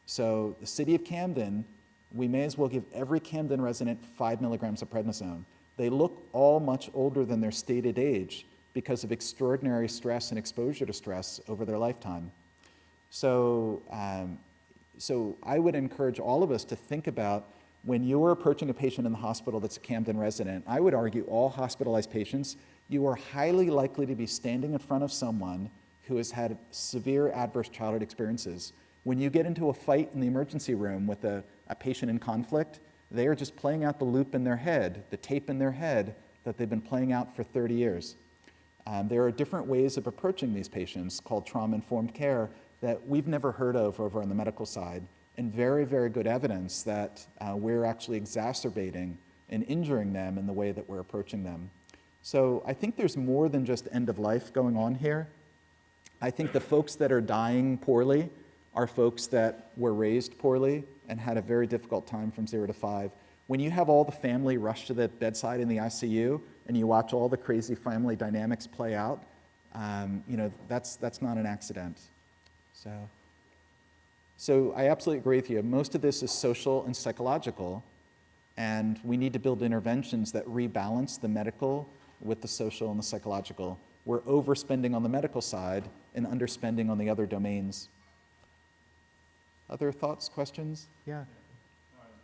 So the city of Camden, we may as well give every Camden resident 5 milligrams of prednisone. They look all much older than their stated age because of extraordinary stress and exposure to stress over their lifetime. So I would encourage all of us to think about when you're approaching a patient in the hospital that's a Camden resident, I would argue all hospitalized patients, you are highly likely to be standing in front of someone who has had severe adverse childhood experiences. When you get into a fight in the emergency room with a patient in conflict, they are just playing out the loop in their head, the tape in their head that they've been playing out for 30 years. There are different ways of approaching these patients called trauma-informed care that we've never heard of over on the medical side, and very, very good evidence that we're actually exacerbating and injuring them in the way that we're approaching them. So I think there's more than just end of life going on here. I think the folks that are dying poorly are folks that were raised poorly and had a very difficult time from 0 to 5. When you have all the family rush to the bedside in the ICU and you watch all the crazy family dynamics play out, that's not an accident. So I absolutely agree with you. Most of this is social and psychological, and we need to build interventions that rebalance the medical with the social and the psychological. We're overspending on the medical side and underspending on the other domains. Other thoughts, questions? Yeah.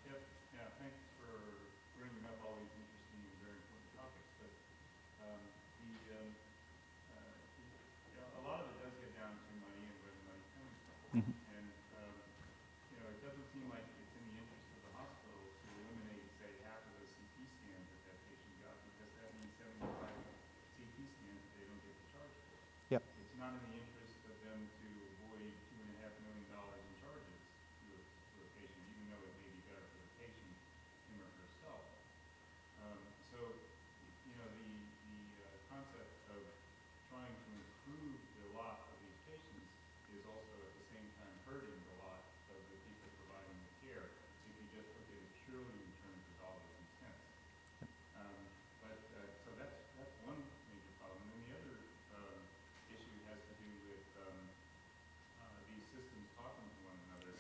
Jeff, yeah, thanks for bringing up all these interesting and very important topics. But a lot of it does get down to money and where the money's coming from. Mm-hmm. And it doesn't seem like it's in the interest of the hospital to eliminate, say, half of the CT scans that patient got, because that means 75 CT scans that they don't get to charge for. Yep. It's not in the interest of them to avoid $2.5 million in charges to a patient, even though it may be better for the patient, him or herself. So, the concept of trying to improve the lot of these patients is also at the same time hurting the lot of the people providing the care, if you just look at it purely in terms of dollars and cents. So that's one major problem. And then the other issue has to do with these systems talking to one another.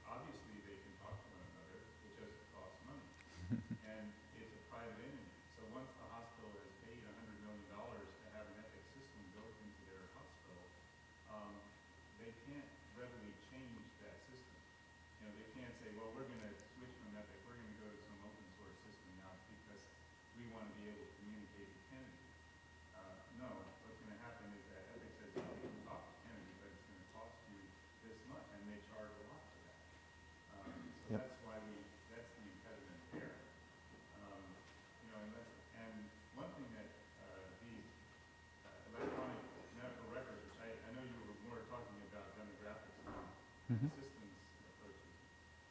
Obviously, they can talk to one another. It just costs money, and it's a private entity. So once the hospital has paid $100 million to have an ethics system built into their hospital, they can't readily change that system. They can't say, well, we're going to switch from Epic, we're going to go to some open source system now because we want to be able to communicate with Kennedy. No, what's going to happen is that Epic says, oh, you can talk to Kennedy, but it's going to cost you this much, and they charge a lot for that. So Yep. that's why that's the impediment there. And one thing that these electronic medical records, which I know you were more talking about demographics and systems approaches.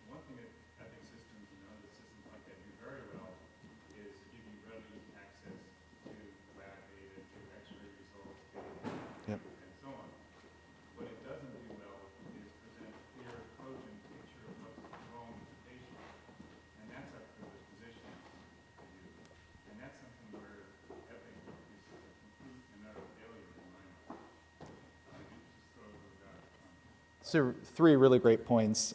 One thing that Epic systems and other systems like that do very well is give you readily accessible So 3 really great points.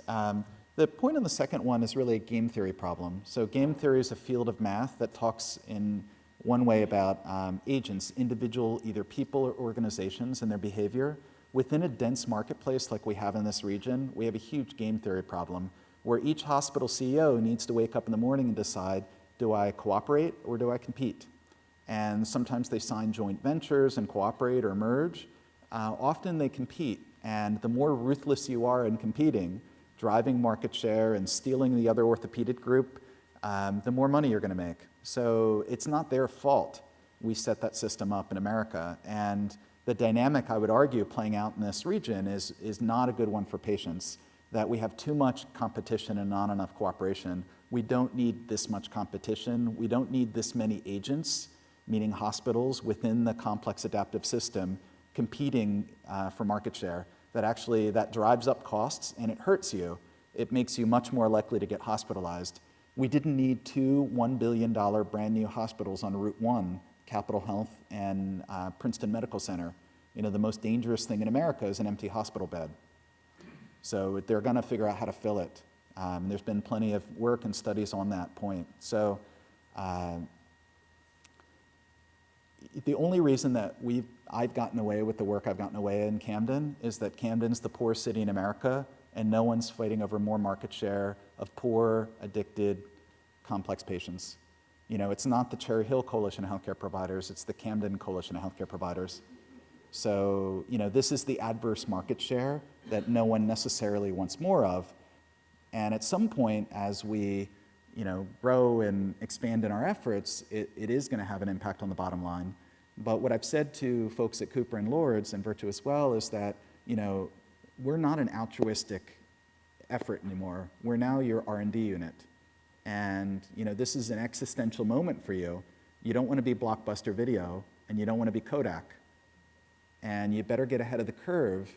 The point on the second one is really a game theory problem. So game theory is a field of math that talks in one way about agents, individual either people or organizations and their behavior. Within a dense marketplace like we have in this region, we have a huge game theory problem where each hospital CEO needs to wake up in the morning and decide, do I cooperate or do I compete? And sometimes they sign joint ventures and cooperate or merge. Often they compete, and the more ruthless you are in competing, driving market share and stealing the other orthopedic group, the more money you're going to make. So it's not their fault we set that system up in America. And the dynamic, I would argue, playing out in this region is not a good one for patients, that we have too much competition and not enough cooperation. We don't need this much competition. We don't need this many agents, meaning hospitals within the complex adaptive system competing for market share. That drives up costs and it hurts you. It makes you much more likely to get hospitalized. We didn't need 2 $1 billion brand new hospitals on Route 1, Capitol Health and Princeton Medical Center. You know, the most dangerous thing in America is an empty hospital bed. So they're going to figure out how to fill it. There's been plenty of work and studies on that point. So the only reason that I've gotten away with the work I've gotten away in Camden is that Camden's the poorest city in America, and no one's fighting over more market share of poor, addicted, complex patients. You know, it's not the Cherry Hill Coalition of Healthcare Providers, it's the Camden Coalition of Healthcare Providers. So, you know, this is the adverse market share that no one necessarily wants more of. And at some point, as we, you know, grow and expand in our efforts, it is going to have an impact on the bottom line. But what I've said to folks at Cooper and Lords and Virtue as well is that, you know, we're not an altruistic effort anymore. We're now your R&D unit. And, you know, this is an existential moment for you. You don't want to be Blockbuster Video, and you don't want to be Kodak. And you better get ahead of the curve.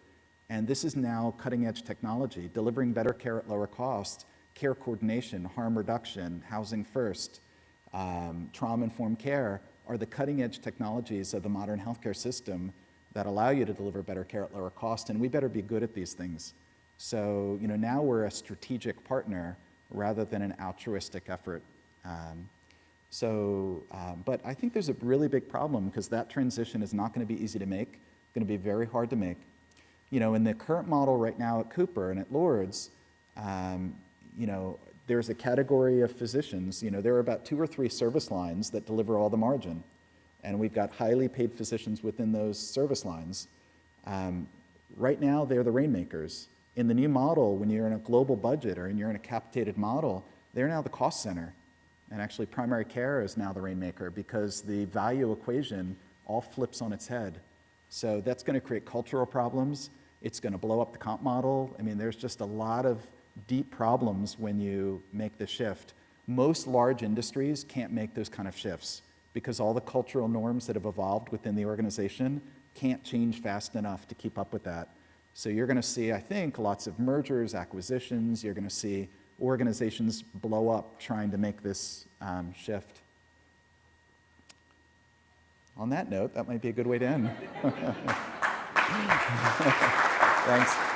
And this is now cutting-edge technology, delivering better care at lower cost, care coordination, harm reduction, housing first, trauma-informed care are the cutting-edge technologies of the modern healthcare system that allow you to deliver better care at lower cost, and we better be good at these things. So, you know, now we're a strategic partner rather than an altruistic effort. But I think there's a really big problem because that transition is not going to be easy to make, going to be very hard to make. You know, in the current model right now at Cooper and at Lords, you know, there's a category of physicians, you know, there are about 2 or 3 service lines that deliver all the margin. And we've got highly paid physicians within those service lines. Right now, they're the rainmakers. In the new model, when you're in a global budget or you're in a capitated model, they're now the cost center. And actually, primary care is now the rainmaker because the value equation all flips on its head. So that's going to create cultural problems. It's going to blow up the comp model. I mean, there's just a lot of deep problems when you make the shift. Most large industries can't make those kind of shifts because all the cultural norms that have evolved within the organization can't change fast enough to keep up with that. So you're going to see, I think, lots of mergers, acquisitions. You're going to see organizations blow up trying to make this shift. On that note, that might be a good way to end. Thanks.